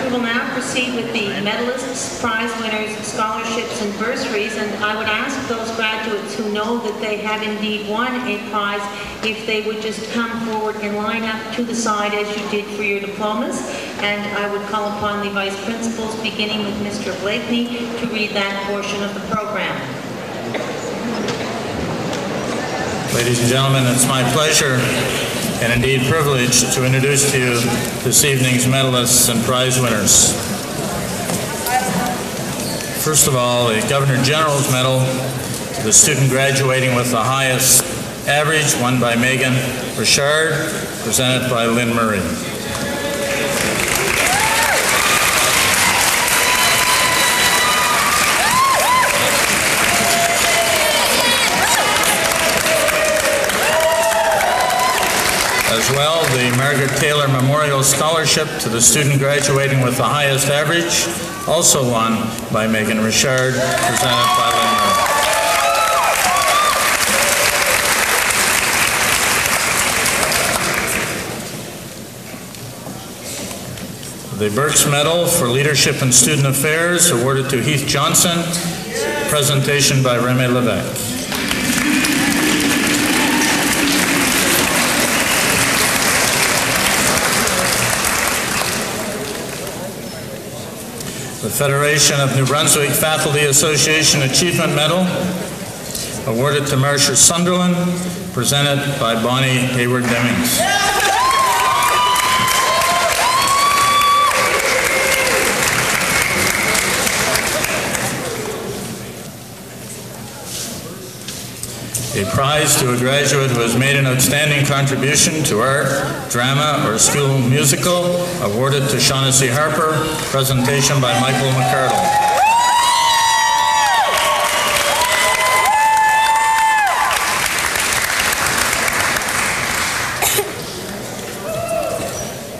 We will now proceed with the medalists, prize winners, scholarships, and bursaries, and I would ask those graduates who know that they have indeed won a prize if they would just come forward and line up to the side as you did for your diplomas, and I would call upon the vice principals, beginning with Mr. Blakeney, to read that portion of the program. Ladies and gentlemen, it's my pleasure and indeed privilege to introduce to you this evening's medalists and prize winners. First of all, the Governor General's Medal to the student graduating with the highest average, won by Megan Richard, presented by Lynn Murray. As well, the Margaret Taylor Memorial Scholarship to the student graduating with the highest average, also won by Megan Richard, presented by Lynn Murray. The Burke's Medal for Leadership in Student Affairs, awarded to Heath Johnson, presentation by Remy Levesque. The Federation of New Brunswick Faculty Association Achievement Medal, awarded to Marcia Sunderland, presented by Bonnie Hayward-Demings. A prize to a graduate who has made an outstanding contribution to art, drama, or school musical, awarded to Shaughnessy Harper, presentation by Michael McCardle.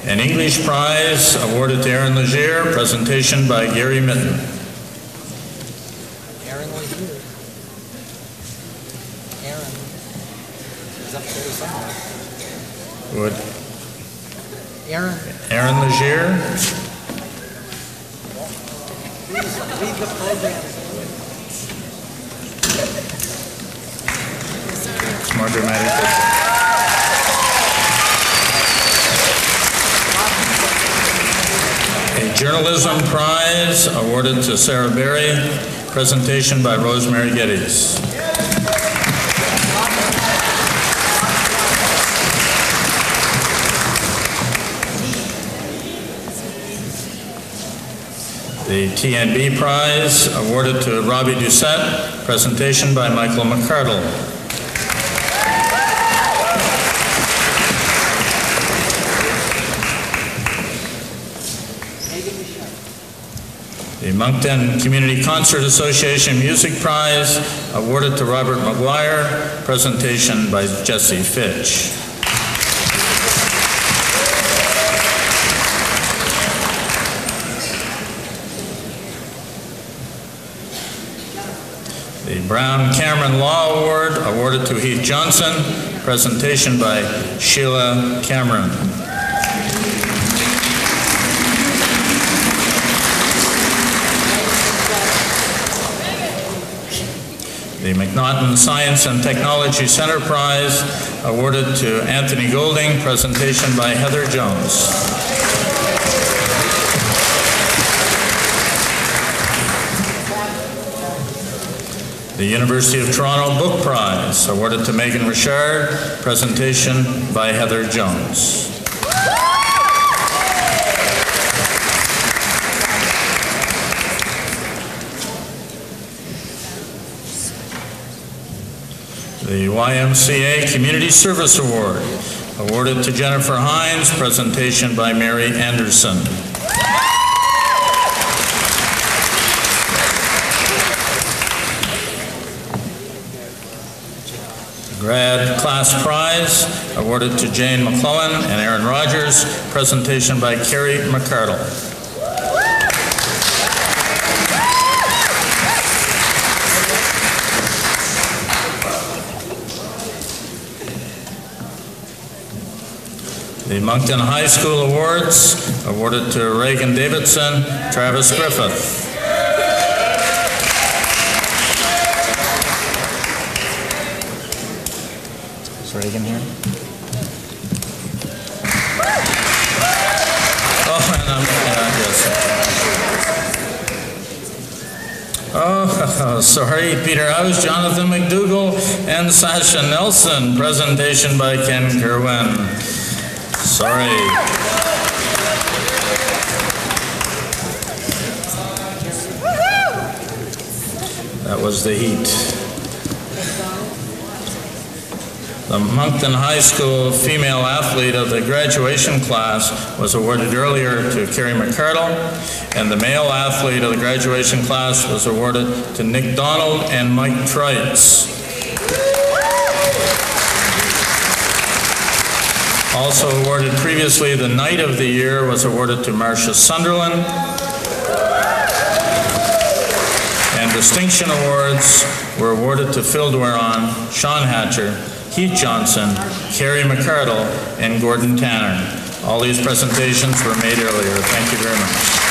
An English prize awarded to Aaron Legier, presentation by Gary Mitten. Aaron Legier. Aaron is up there somewhere. Would Aaron Legier. Please read the program. It's more dramatic. A journalism prize awarded to Sarah Berry, presentation by Rosemary Geddes. The TNB Prize awarded to Robbie Doucette, presentation by Michael McCardle. The Moncton Community Concert Association Music Prize awarded to Robert McGuire, presentation by Jesse Fitch. The Brown Cameron Law Award awarded to Heath Johnson, presentation by Sheila Cameron. The McNaughton Science and Technology Center Prize awarded to Anthony Golding, presentation by Heather Jones. The University of Toronto Book Prize awarded to Megan Richard, presentation by Heather Jones. The YMCA Community Service Award, awarded to Jennifer Hines, presentation by Mary Anderson. The Grad Class Prize, awarded to Jane McClellan and Aaron Rogers, presentation by Carrie McCardle. The Moncton High School Awards, awarded to Reagan Davidson, Travis Griffith. Is Reagan here? Oh, and yes. Oh, sorry, Peter. I was Jonathan McDougall and Sasha Nelson. Presentation by Ken Kerwin. Sorry. That was the heat. The Moncton High School Female Athlete of the Graduation class was awarded earlier to Carrie McCardle, and the Male Athlete of the Graduation class was awarded to Nick Donald and Mike Trites. Also awarded previously, the Knight of the Year was awarded to Marcia Sunderland. And distinction awards were awarded to Phil Dwaron, Sean Hatcher, Heath Johnson, Carrie McCardle, and Gordon Tanner. All these presentations were made earlier. Thank you very much.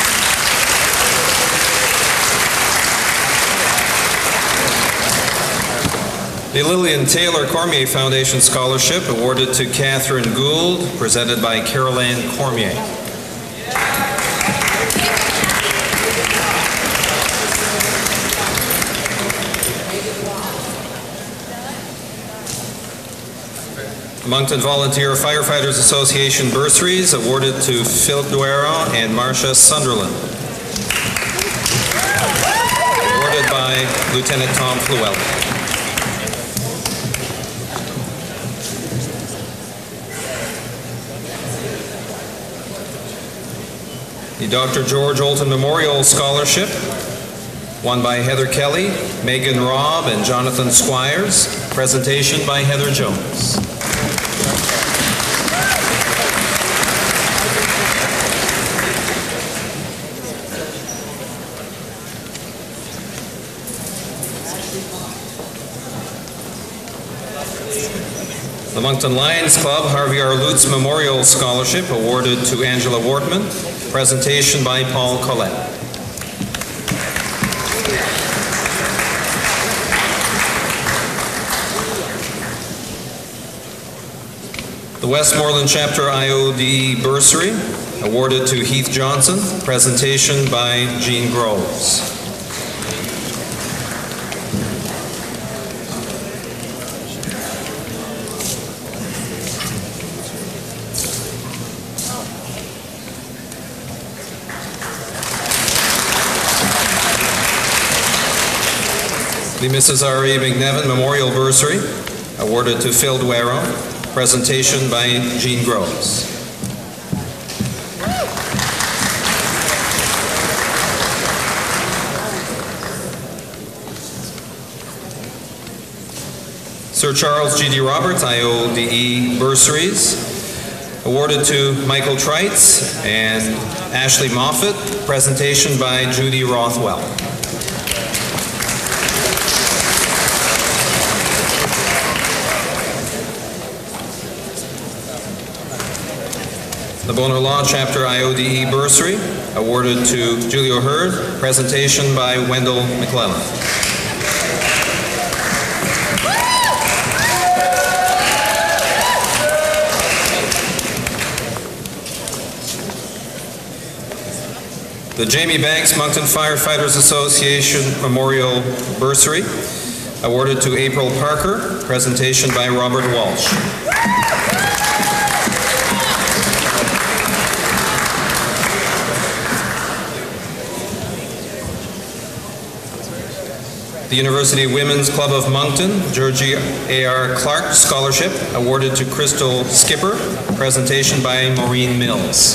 The Lillian Taylor Cormier Foundation Scholarship awarded to Catherine Gould, presented by Caroline Cormier. Moncton Volunteer Firefighters Association bursaries awarded to Phil Duero and Marcia Sunderland. Awarded by Lieutenant Tom Fluell. The Dr. George Olton Memorial Scholarship, won by Heather Kelly, Megan Robb, and Jonathan Squires. Presentation by Heather Jones. The Moncton Lions Club Harvey R. Lutz Memorial Scholarship awarded to Angela Wortman. Presentation by Paul Collette. The Westmoreland Chapter IOD Bursary awarded to Heath Johnson. Presentation by Jean Groves. The Mrs. R.E. McNevin Memorial Bursary, awarded to Phil Duero. Presentation by Jean Groves. Sir Charles G.D. Roberts, IODE Bursaries, awarded to Michael Treitz and Ashley Moffat. Presentation by Judy Rothwell. The Bonar Law Chapter IODE Bursary, awarded to Julio Hurd. Presentation by Wendell McClellan. The Jamie Banks Moncton Firefighters Association Memorial Bursary, awarded to April Parker. Presentation by Robert Walsh. The University Women's Club of Moncton, Georgie A.R. Clark Scholarship, awarded to Crystal Skipper. Presentation by Maureen Mills.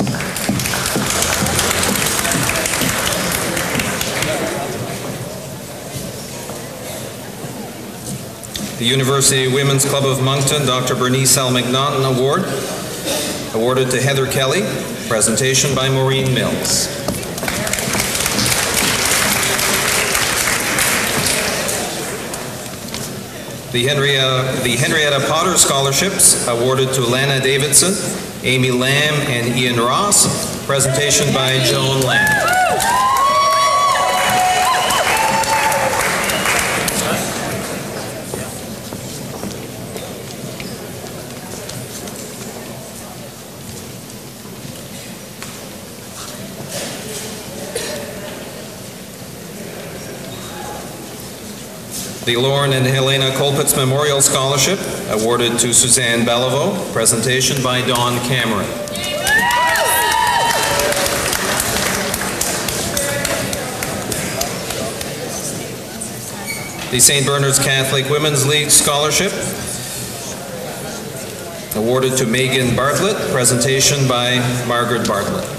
The University Women's Club of Moncton, Dr. Bernice L. McNaughton Award, awarded to Heather Kelly. Presentation by Maureen Mills. The Henrietta Potter Scholarships, awarded to Lana Davidson, Amy Lamb, and Ian Ross. Presentation by Joan Lamb. The Lauren and Helena Colpitz Memorial Scholarship, awarded to Suzanne Beliveau. Presentation by Dawn Cameron. The St. Bernard's Catholic Women's League Scholarship, awarded to Megan Bartlett. Presentation by Margaret Bartlett.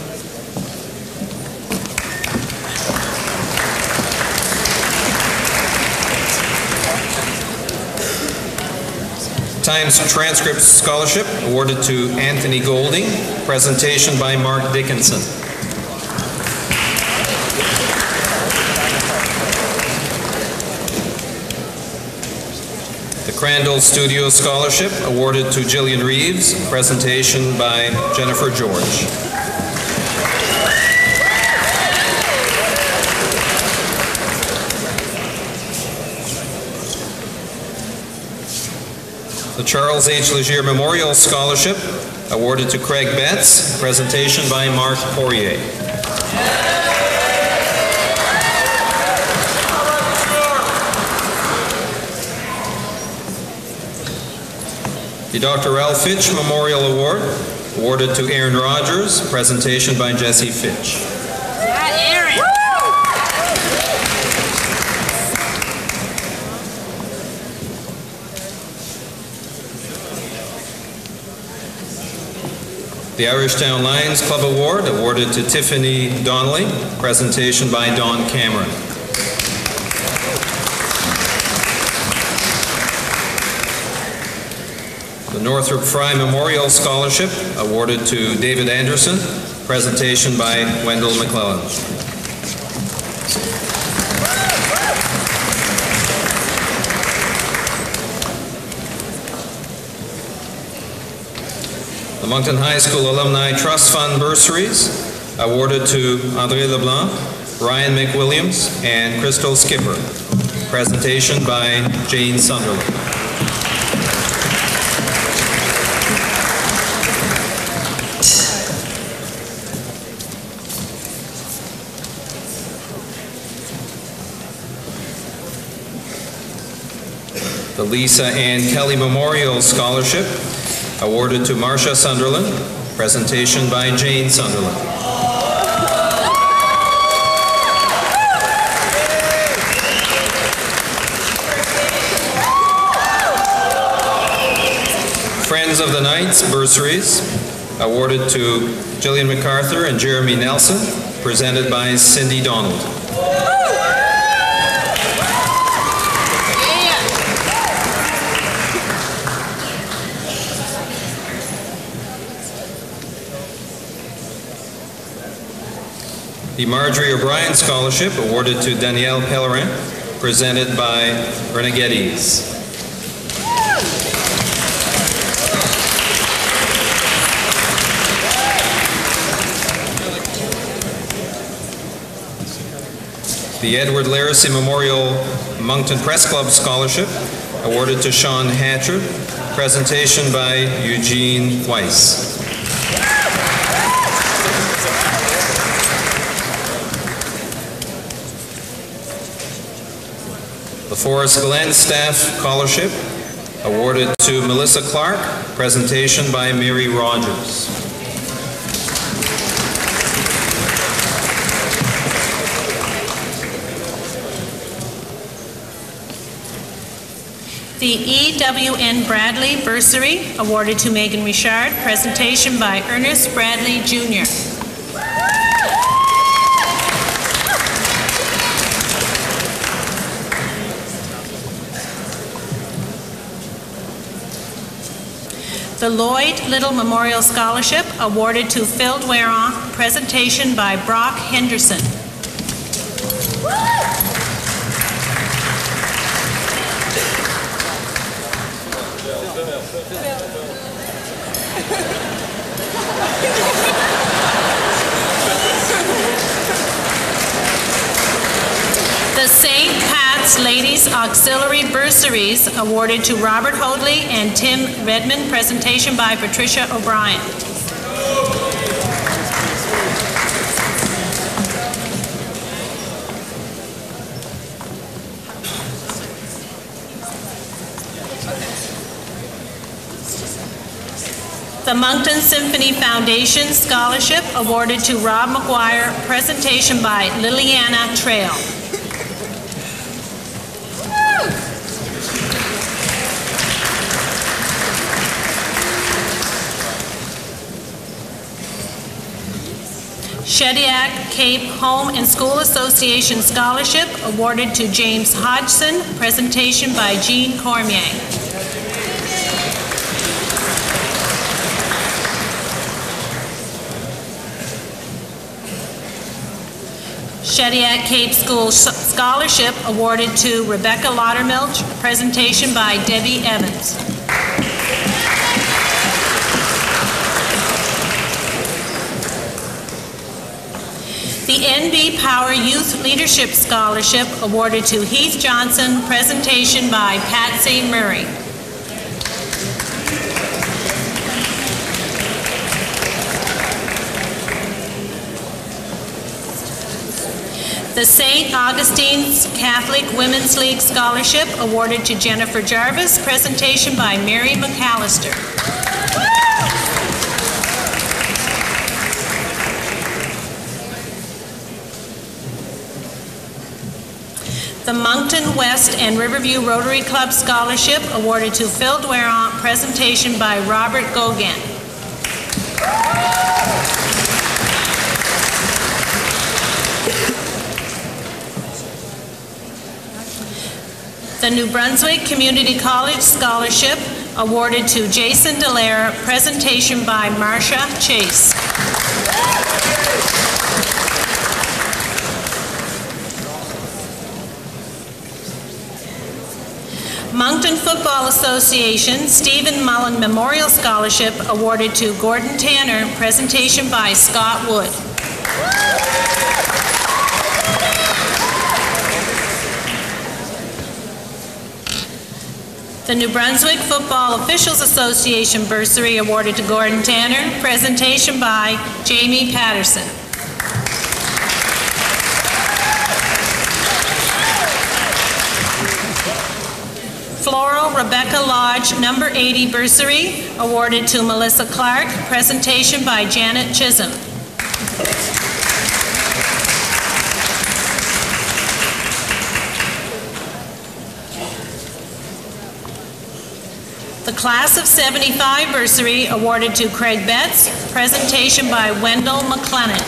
Times Transcript Scholarship, awarded to Anthony Golding. Presentation by Mark Dickinson. The Crandall Studio Scholarship, awarded to Jillian Reeves. Presentation by Jennifer George. The Charles H. Legier Memorial Scholarship, awarded to Craig Betts. Presentation by Mark Poirier. The Dr. Ralph Fitch Memorial Award, awarded to Aaron Rogers. Presentation by Jesse Fitch. The Irishtown Lions Club Award, awarded to Tiffany Donnelly. Presentation by Dawn Cameron. The Northrop Frye Memorial Scholarship, awarded to David Anderson. Presentation by Wendell McClellan. The Moncton High School Alumni Trust Fund Bursaries, awarded to André Leblanc, Ryan McWilliams, and Crystal Skipper. Presentation by Jane Sunderland. The Lisa Ann Kelly Memorial Scholarship, awarded to Marcia Sunderland. Presentation by Jane Sunderland. Heroes of the Nights bursaries awarded to Jillian MacArthur and Jeremy Nelson, presented by Cindy Donald. The Marjorie O'Brien Scholarship awarded to Danielle Pellerin, presented by Renegades. The Edward Laracy Memorial Moncton Press Club Scholarship awarded to Sean Hatchard, presentation by Eugene Weiss. The Forest Glen Staff Scholarship awarded to Melissa Clark, presentation by Mary Rogers. The E.W.N. Bradley Bursary awarded to Megan Richard, presentation by Ernest Bradley Jr. The Lloyd Little Memorial Scholarship awarded to Phil Dwaron, presentation by Brock Henderson. The St. Pat's Ladies Auxiliary Bursaries awarded to Robert Hoadley and Tim Redmond, presentation by Patricia O'Brien. The Moncton Symphony Foundation Scholarship awarded to Rob McGuire, presentation by Liliana Trail. Shediac Cape Home and School Association Scholarship awarded to James Hodgson, presentation by Jean Cormier. Shediac Cape School Scholarship awarded to Rebecca Laudermilch, presentation by Debbie Evans. The NB Power Youth Leadership Scholarship awarded to Heath Johnson, presentation by Patsy Murray. The St. Augustine's Catholic Women's League Scholarship awarded to Jennifer Jarvis, presentation by Mary McAllister. The Moncton West and Riverview Rotary Club Scholarship awarded to Phil Dwaron, presentation by Robert Gogan. The New Brunswick Community College Scholarship awarded to Jason Dallaire, presentation by Marcia Chase. Moncton Football Association Stephen Mullen Memorial Scholarship awarded to Gordon Tanner, presentation by Scott Wood. The New Brunswick Football Officials Association Bursary awarded to Gordon Tanner, presentation by Jamie Patterson. Floral Rebecca Lodge number 80 Bursary awarded to Melissa Clark, presentation by Janet Chisholm. The Class of 75 bursary awarded to Craig Betts, presentation by Wendell McLennan.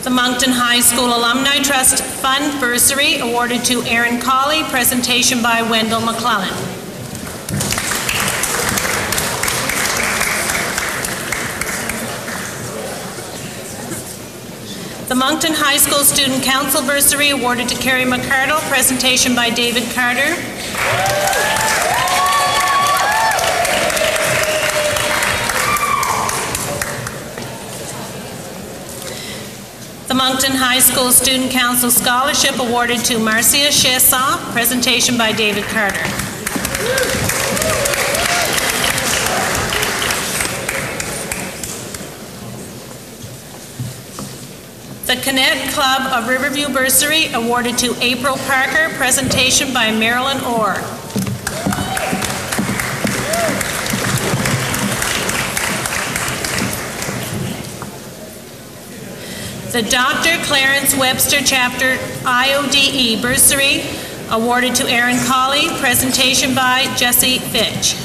The Moncton High School Alumni Trust Fund bursary awarded to Aaron Colley, presentation by Wendell McClellan. The Moncton High School Student Council bursary awarded to Carrie McCardle, presentation by David Carter. The Moncton High School Student Council Scholarship awarded to Marcia Chesson, presentation by David Carter. The Cadet Club of Riverview bursary awarded to April Parker, presentation by Marilyn Orr. The Dr. Clarence Webster Chapter IODE bursary awarded to Aaron Colley, presentation by Jesse Fitch.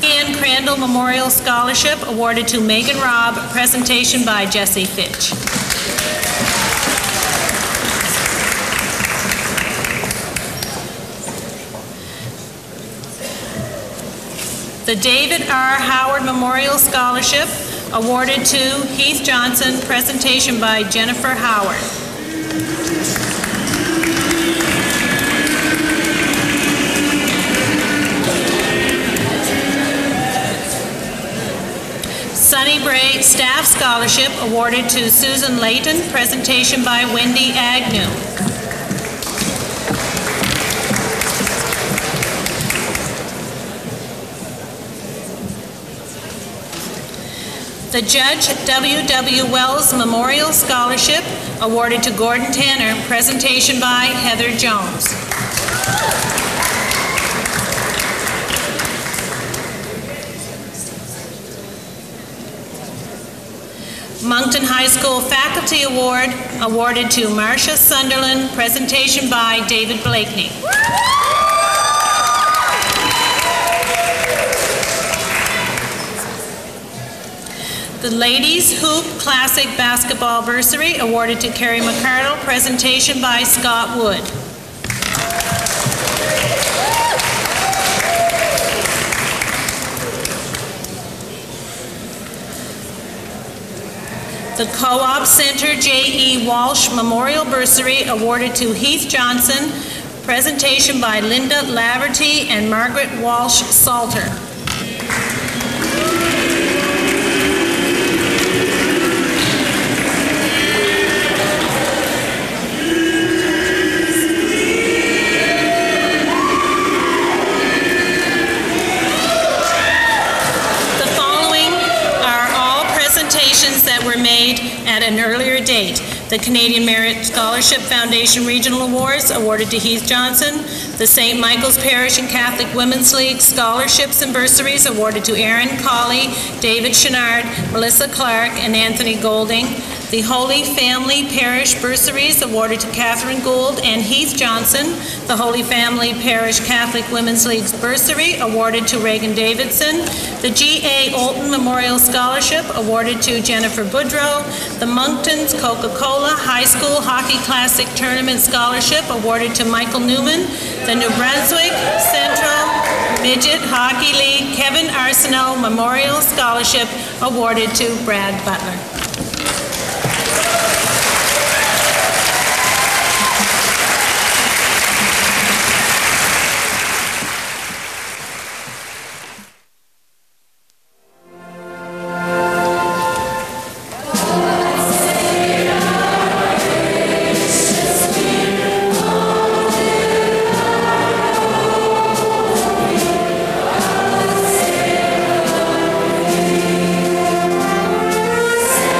Ann Crandall Memorial Scholarship awarded to Megan Robb, presentation by Jesse Fitch. The David R. Howard Memorial Scholarship awarded to Heath Johnson, presentation by Jennifer Howard. Sunny Bray Staff Scholarship awarded to Susan Layton, presentation by Wendy Agnew. The Judge W. W. Wells Memorial Scholarship awarded to Gordon Tanner, presentation by Heather Jones. Moncton High School Faculty Award awarded to Marcia Sunderland, presentation by David Blakeney. The Ladies Hoop Classic Basketball bursary awarded to Carrie McCardle, presentation by Scott Wood. The Co-op Center J.E. Walsh Memorial bursary awarded to Heath Johnson, presentation by Linda Laverty and Margaret Walsh Salter. That were made at an earlier date. The Canadian Merit Scholarship Foundation Regional Awards awarded to Heath Johnson. The St. Michael's Parish and Catholic Women's League Scholarships and Bursaries awarded to Aaron Colley, David Chenard, Melissa Clark, and Anthony Golding. The Holy Family Parish Bursaries awarded to Catherine Gould and Heath Johnson. The Holy Family Parish Catholic Women's League's Bursary awarded to Reagan Davidson. The G.A. Olton Memorial Scholarship awarded to Jennifer Boudreau. The Moncton's Coca-Cola High School Hockey Classic Tournament Scholarship awarded to Michael Newman. The New Brunswick Central Midget Hockey League Kevin Arsenault Memorial Scholarship awarded to Brad Butler. Say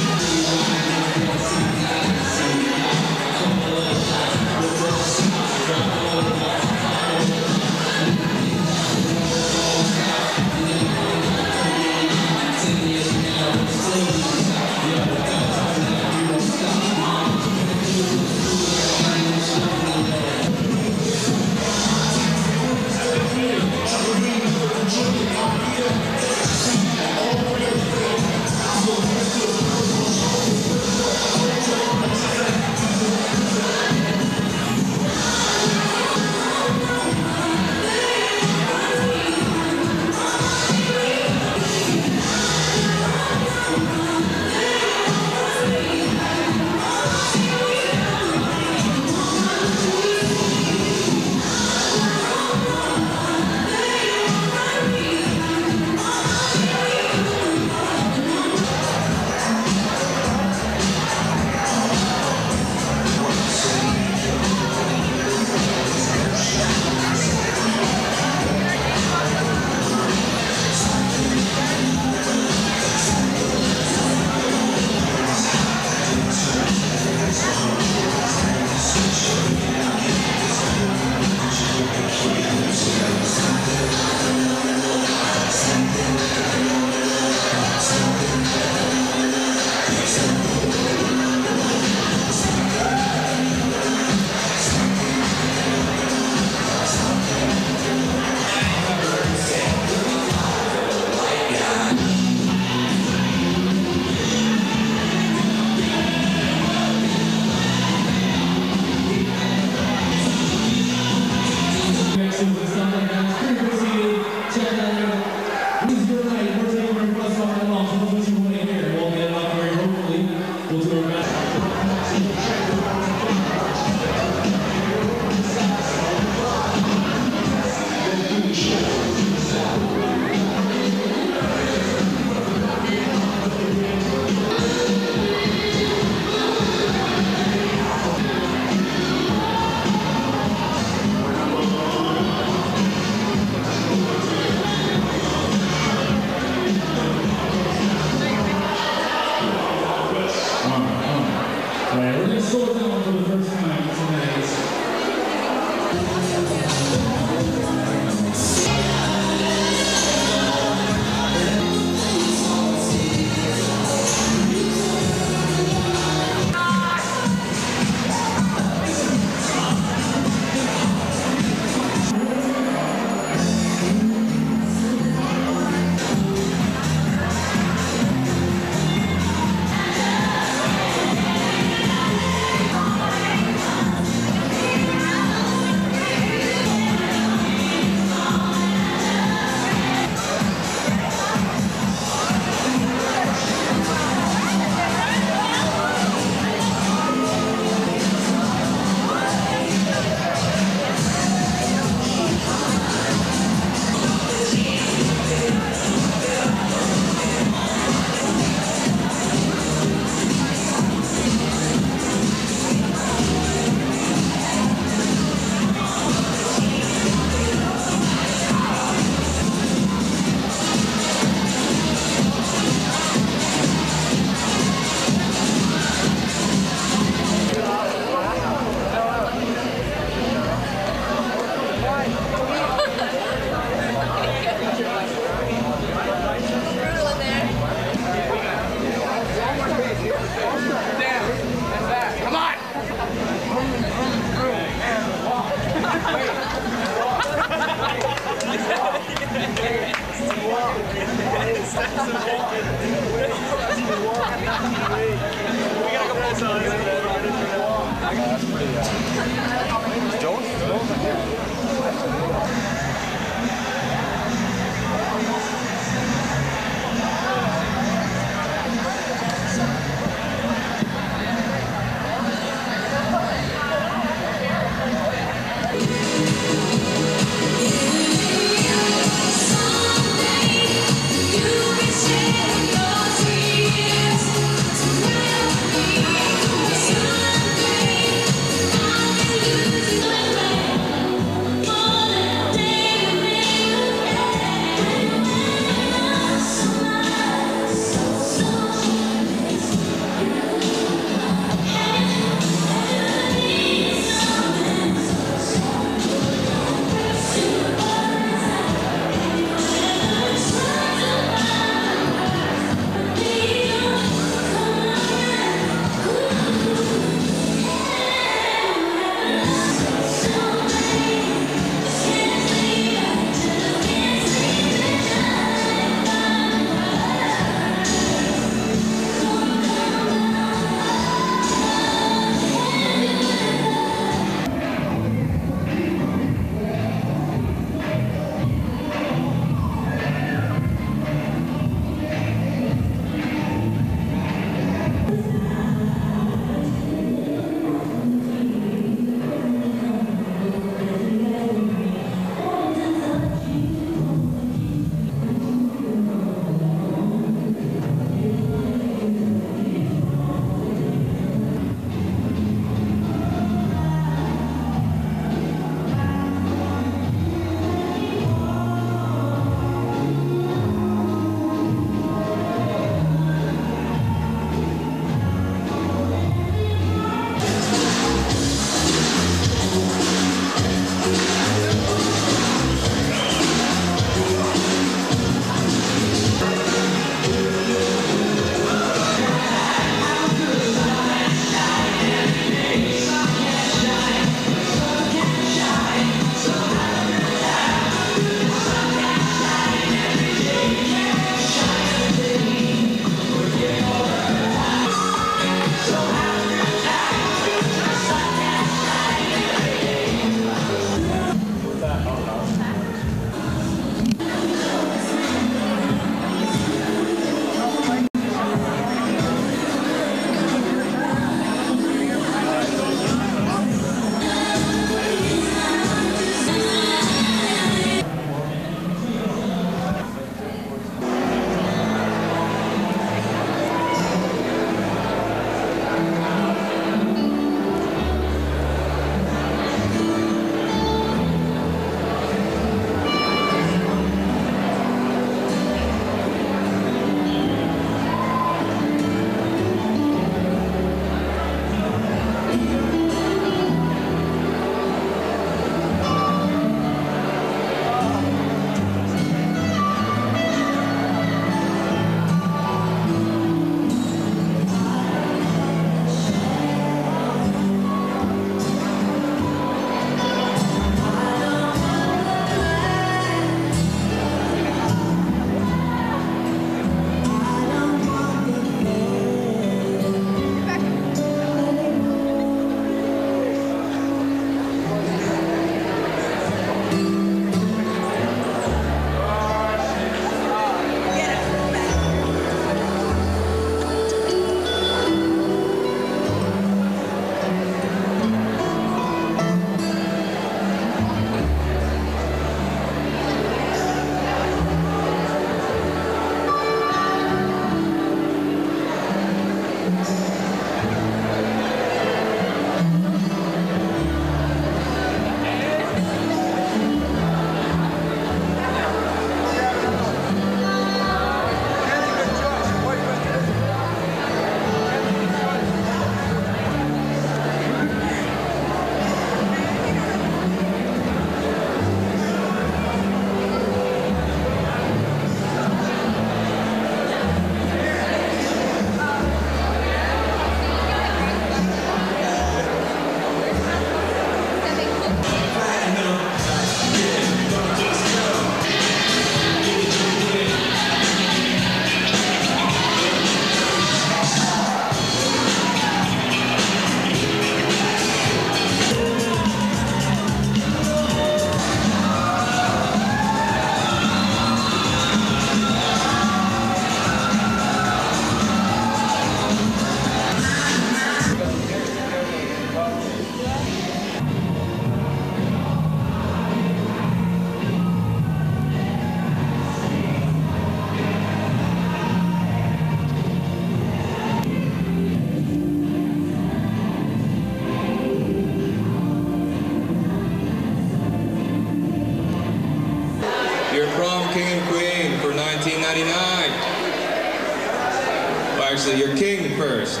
1999. Well, actually, your king first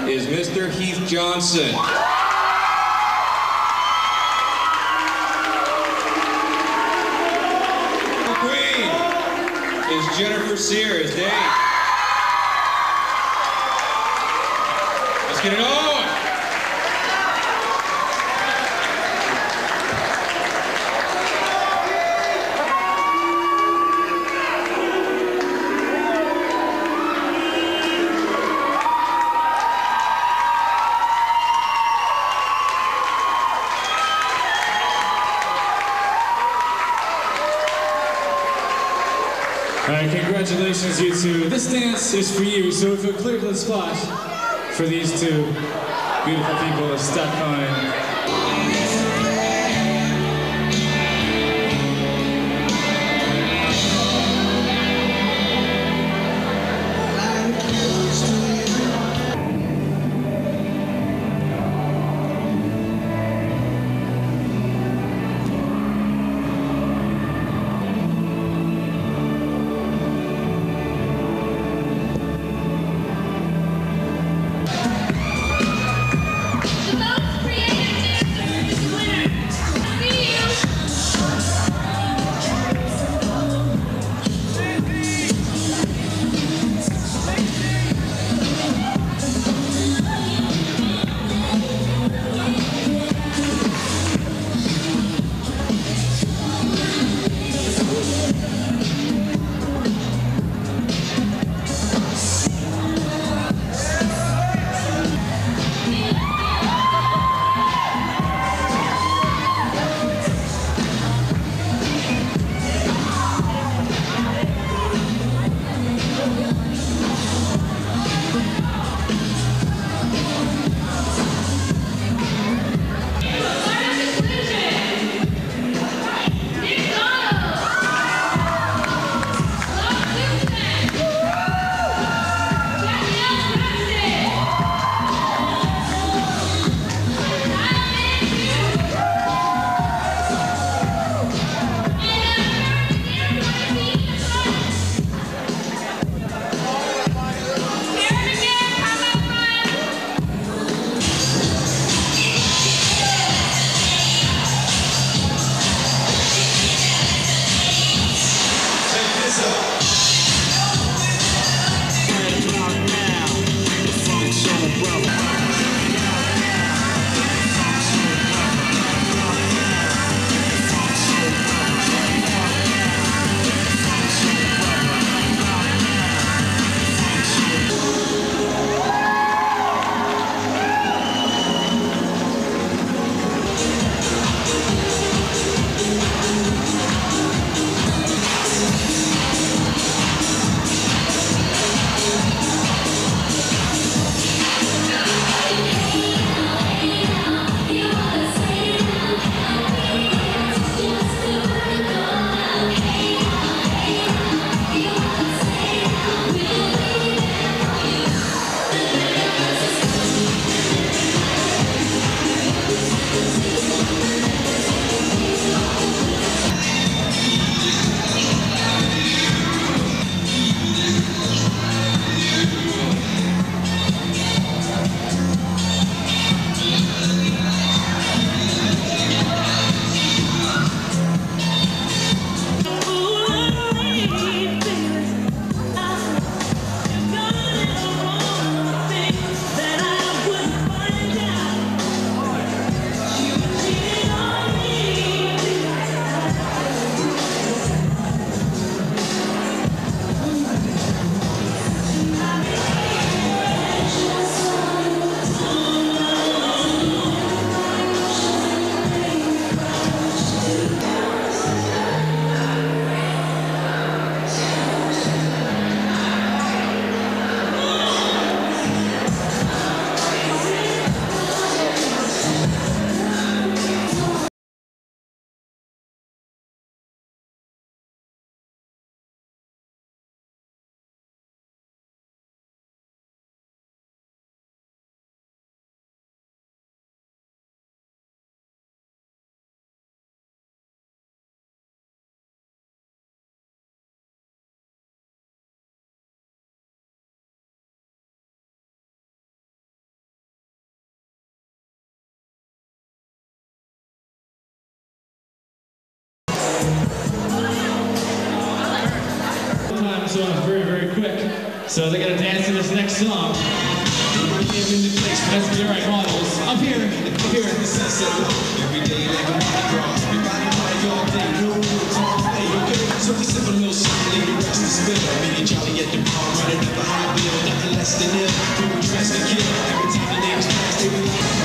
is Mr. Heath Johnson. The queen is Jennifer Sears. Dave. Let's get it on. All right, congratulations, you two. This dance is for you, so if you'll clear the spot for these two beautiful people to step on. The most creative So they're gonna dance to this next song. Everybody in the place, but that's the right models. Up here, up here. Every day like a Mardi Gras. Everybody party all day, no rules on play, okay? So we sip a little something, leave the rest to spill. Me and Charlie at the bar, running up a high bill, nothing less than ill. People dressed to kill. Every time the names pass, they be like.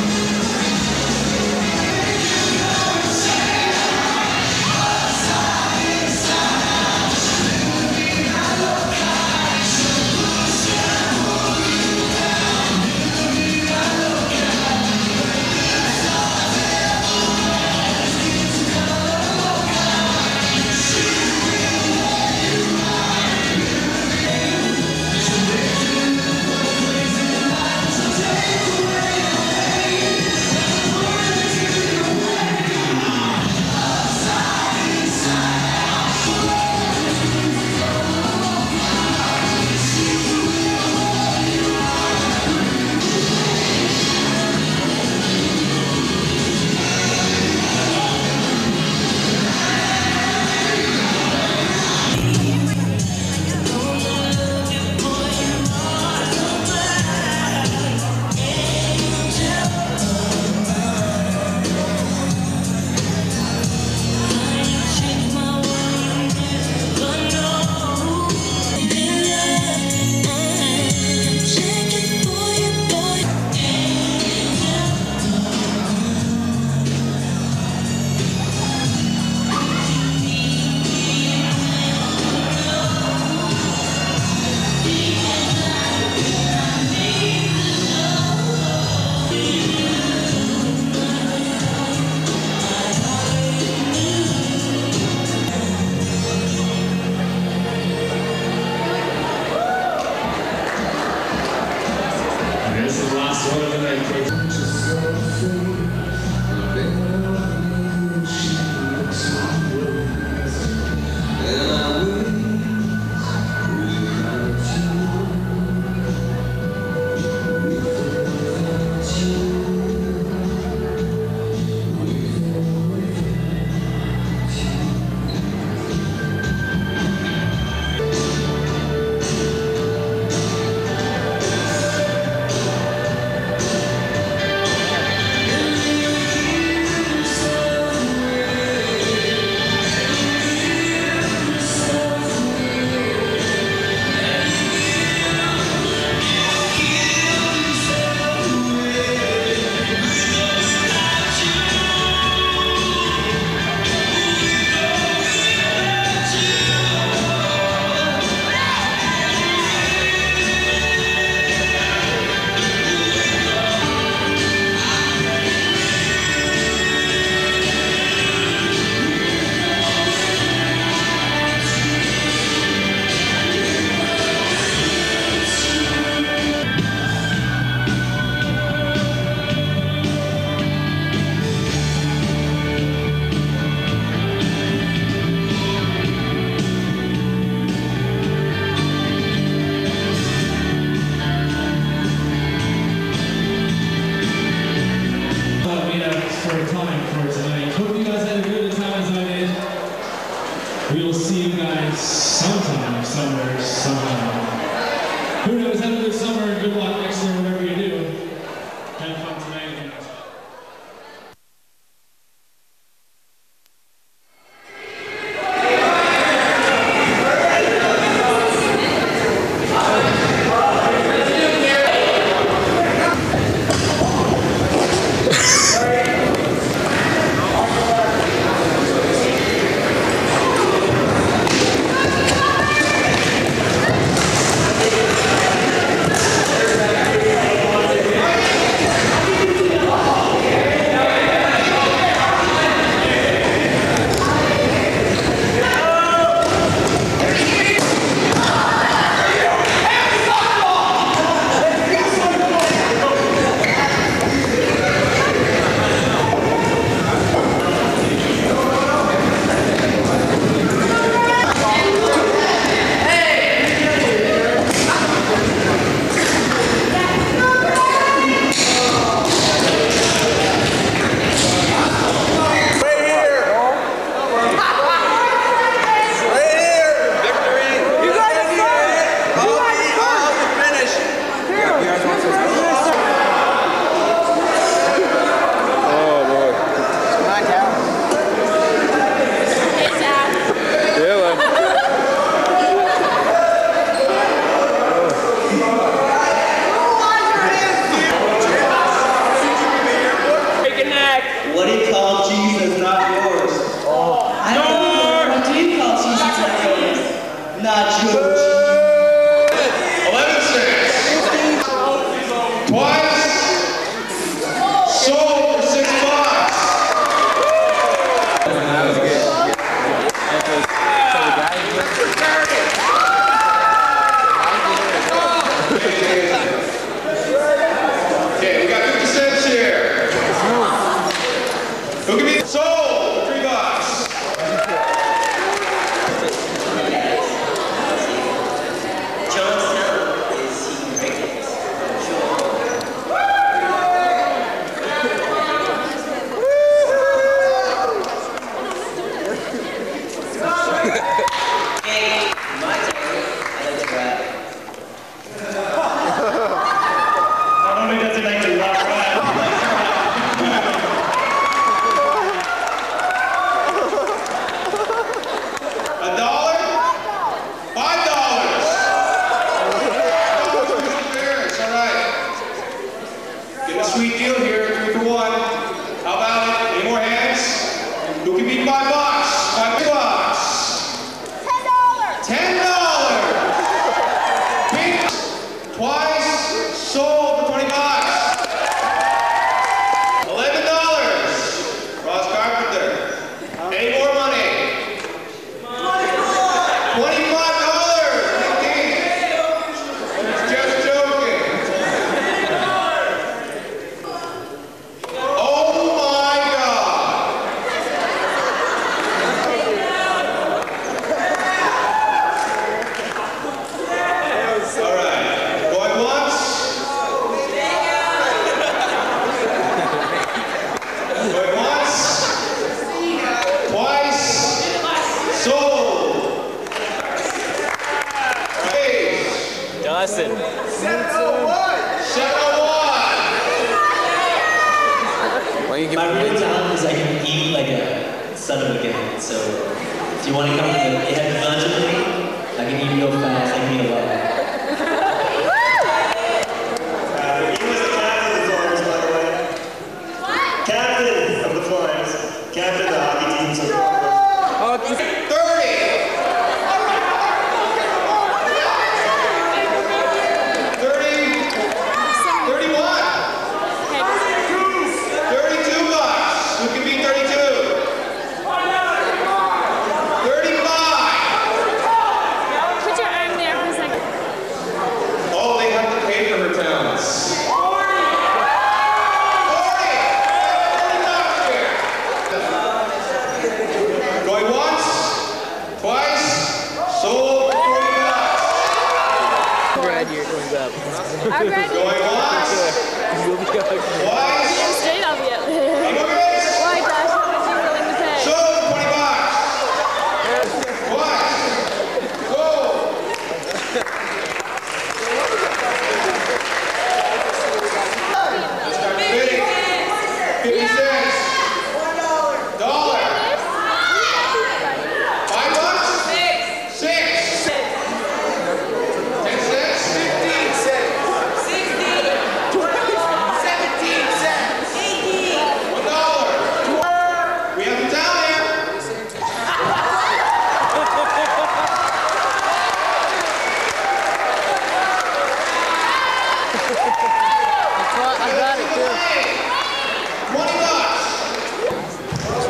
Twice sold for 20 bucks. $11. Ross Carpenter. Any more money? $25. Just joking. Oh my God. All right. Going once. Going once. Twice. Sold. Raise. Dawson. 701. My real talent is I can eat like a son of a gun. So if you want to come to have lunch with me, I can eat real fast. I can eat a lot. He was the captain of the Flyers, by the way. What? Captain of the Flyers. Captain of the hockey team. So 30. 31. 32 bucks. Who can beat 32? 35. Put your arm there for a second. Oh, they have to pay for her talents. 40. 40. Going once, twice, sold 40 bucks. Grad year comes up. Our grad year. Going once, twice. Straight up yet. Immigrants. Why, Josh? How much are you willing to pay? Sold 20 bucks. Twice. Sold. Start bidding. 50 cents. $1. $5 bucks? 6. 10 cents? 15 cents. 16. 17 cents. 18. $1. We have them down here. I got it too. 20 bucks.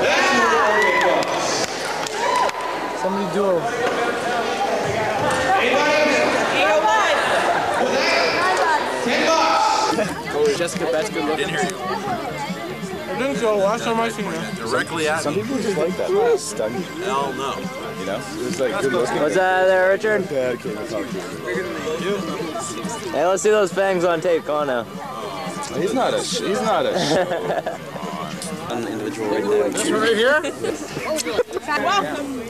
That's what it costs. Somebody do a Anybody? What's that? 10 bucks. Oh, Jessica, that's good looking. Didn't hear you. I think so. Last time I seen her. Directly at Some me. people just like that. Stunned. Hell no. You know? It was like good looking. What's that there, Richard? Dad came to talk to you. Hey, let's see those fangs on tape. Come on now. He's not a An individual right there. This one right here?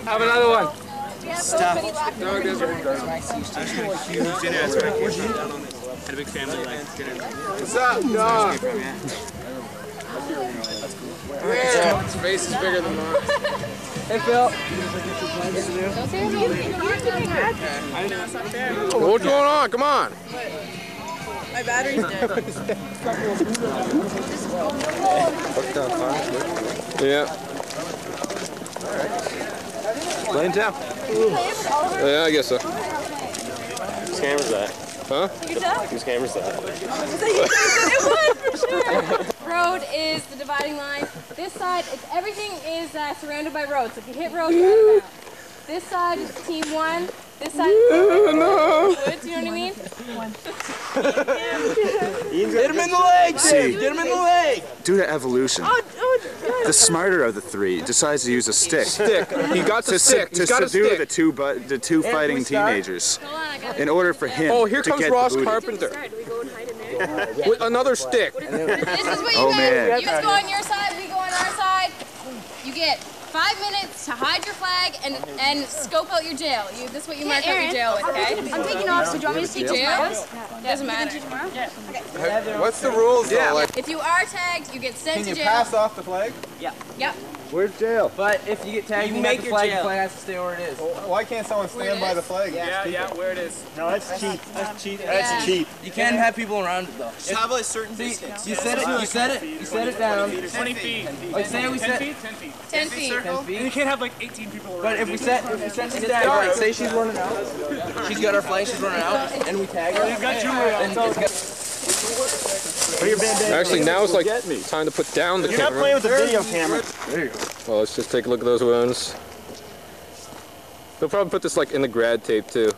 Have another one. Stuff. Had a big family, like, dinner. What's up, dog? Yeah, his face is bigger than mine. Hey, Phil. What's going on? Come on. My battery's dead. Yeah. Playing town. Yeah, I guess so. Whose camera's that? Huh? Whose camera's that? It was, for sure. Road is the dividing line. This side, everything is surrounded by roads. So if you hit road, you're out of bounds. This side is team one. This side is woods, you know what I mean? Get him in the leg, See. Get him in the leg. Due to evolution, the smarter of the three decides to use a stick. He got the stick. To He's got a subdue stick. the two fighting teenagers. In order for him Oh, here to comes get Ross the booty. Carpenter. With another stick. This is what you Oh, guys, man. you guys go on your side, we go on our side. You get 5 minutes to hide your flag and scope out your jail. This is what you mark out your jail with, okay? I'm taking off, so do you want me to take jail? Doesn't matter. What's the rules, though? Like, If you are tagged, you get sent can to you jail. pass off the flag? Yeah. Yep. Where's jail? But if you get tagged, You you make make the your flag, jail. the flag has to stay where it is. Why can't someone stand by the flag? Yeah, where it is. No, that's cheap. That's cheap. That's cheap. You can't have people around it though. Just have a certain distance. You set it down. 20 feet. Like say we set 10 feet. 10 feet. And you can't have like 18 people around. But if we set this down, like say she's running out, she's got her flag, she's running out, and we tag her. You've got two then it's got. Actually, now it's like time to put down the You're camera. not playing with the video camera. There you go. Well, let's just take a look at those wounds. They'll probably put this like in the grad tape too.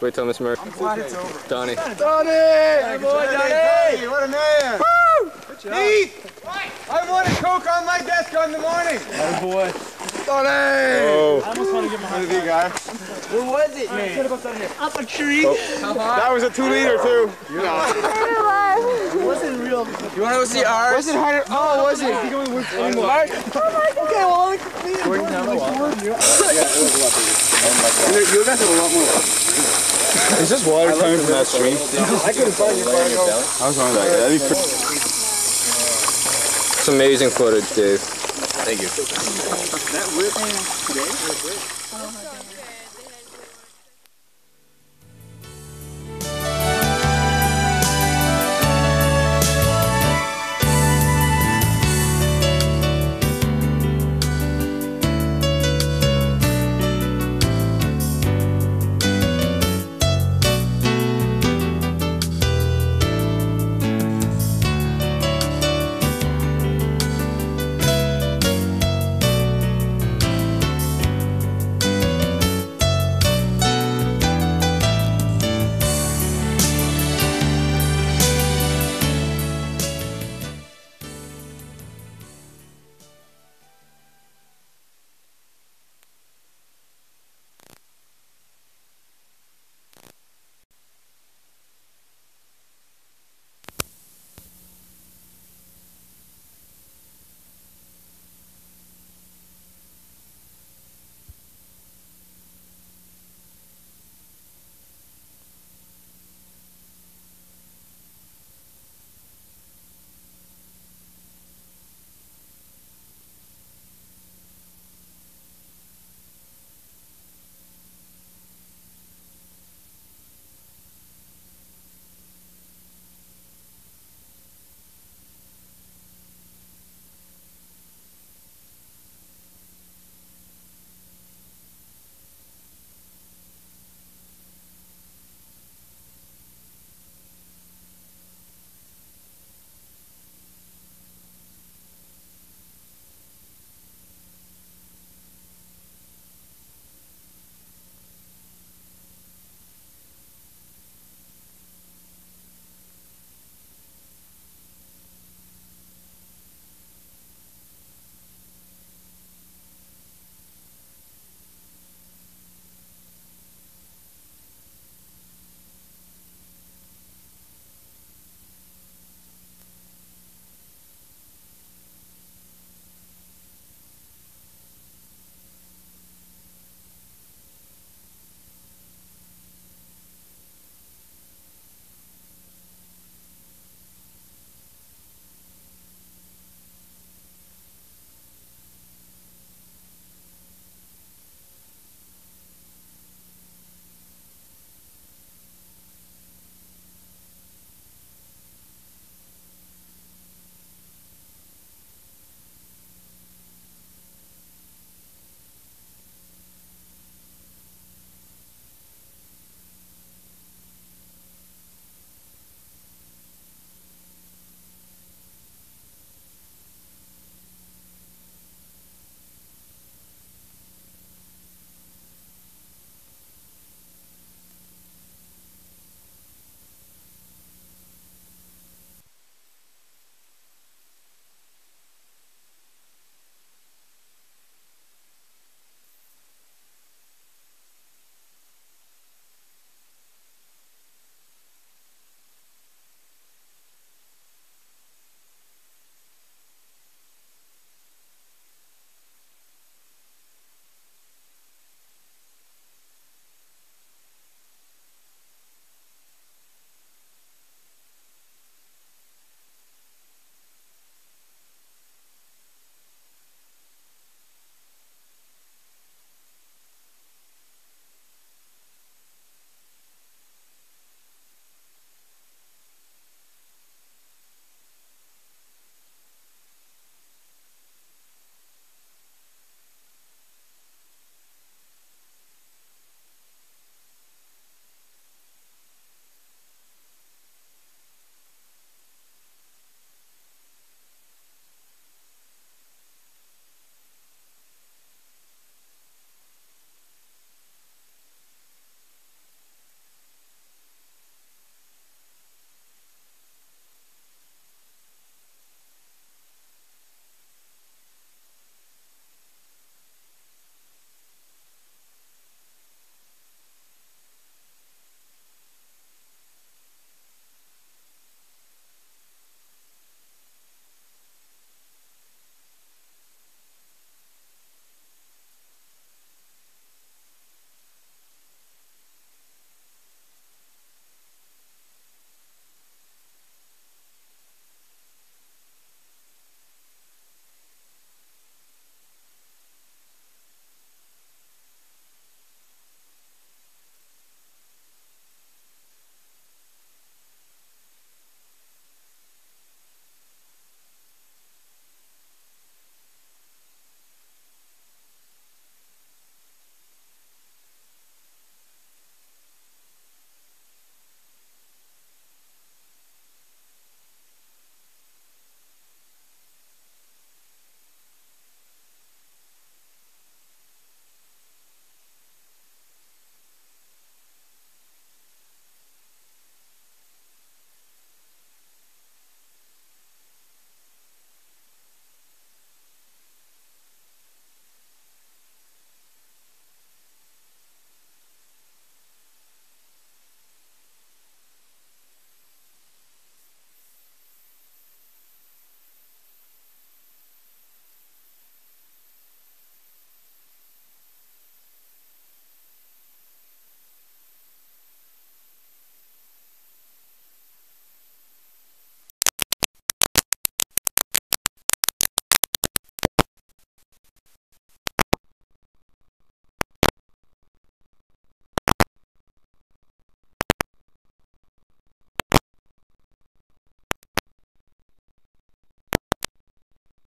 Wait till Miss Murphy. I'm glad it's over. Donnie. Donnie! Hey, boy, Donnie! What a man! Woo! Heath! I wanted Coke on my desk on the morning. Oh boy. Donnie! Oh. I almost want to give him a high What guy? Where was it, man? Up a tree. That was a 2-liter too. You know. It wasn't real. You want to go see ours? Was it harder? Oh, was it? Mark? Okay, well, I'll complete it. You guys have a lot more. Is this water coming from that stream? I couldn't find your car. I was on that guy. That'd be pretty. It's amazing footage, Dave. Thank you. That whip today?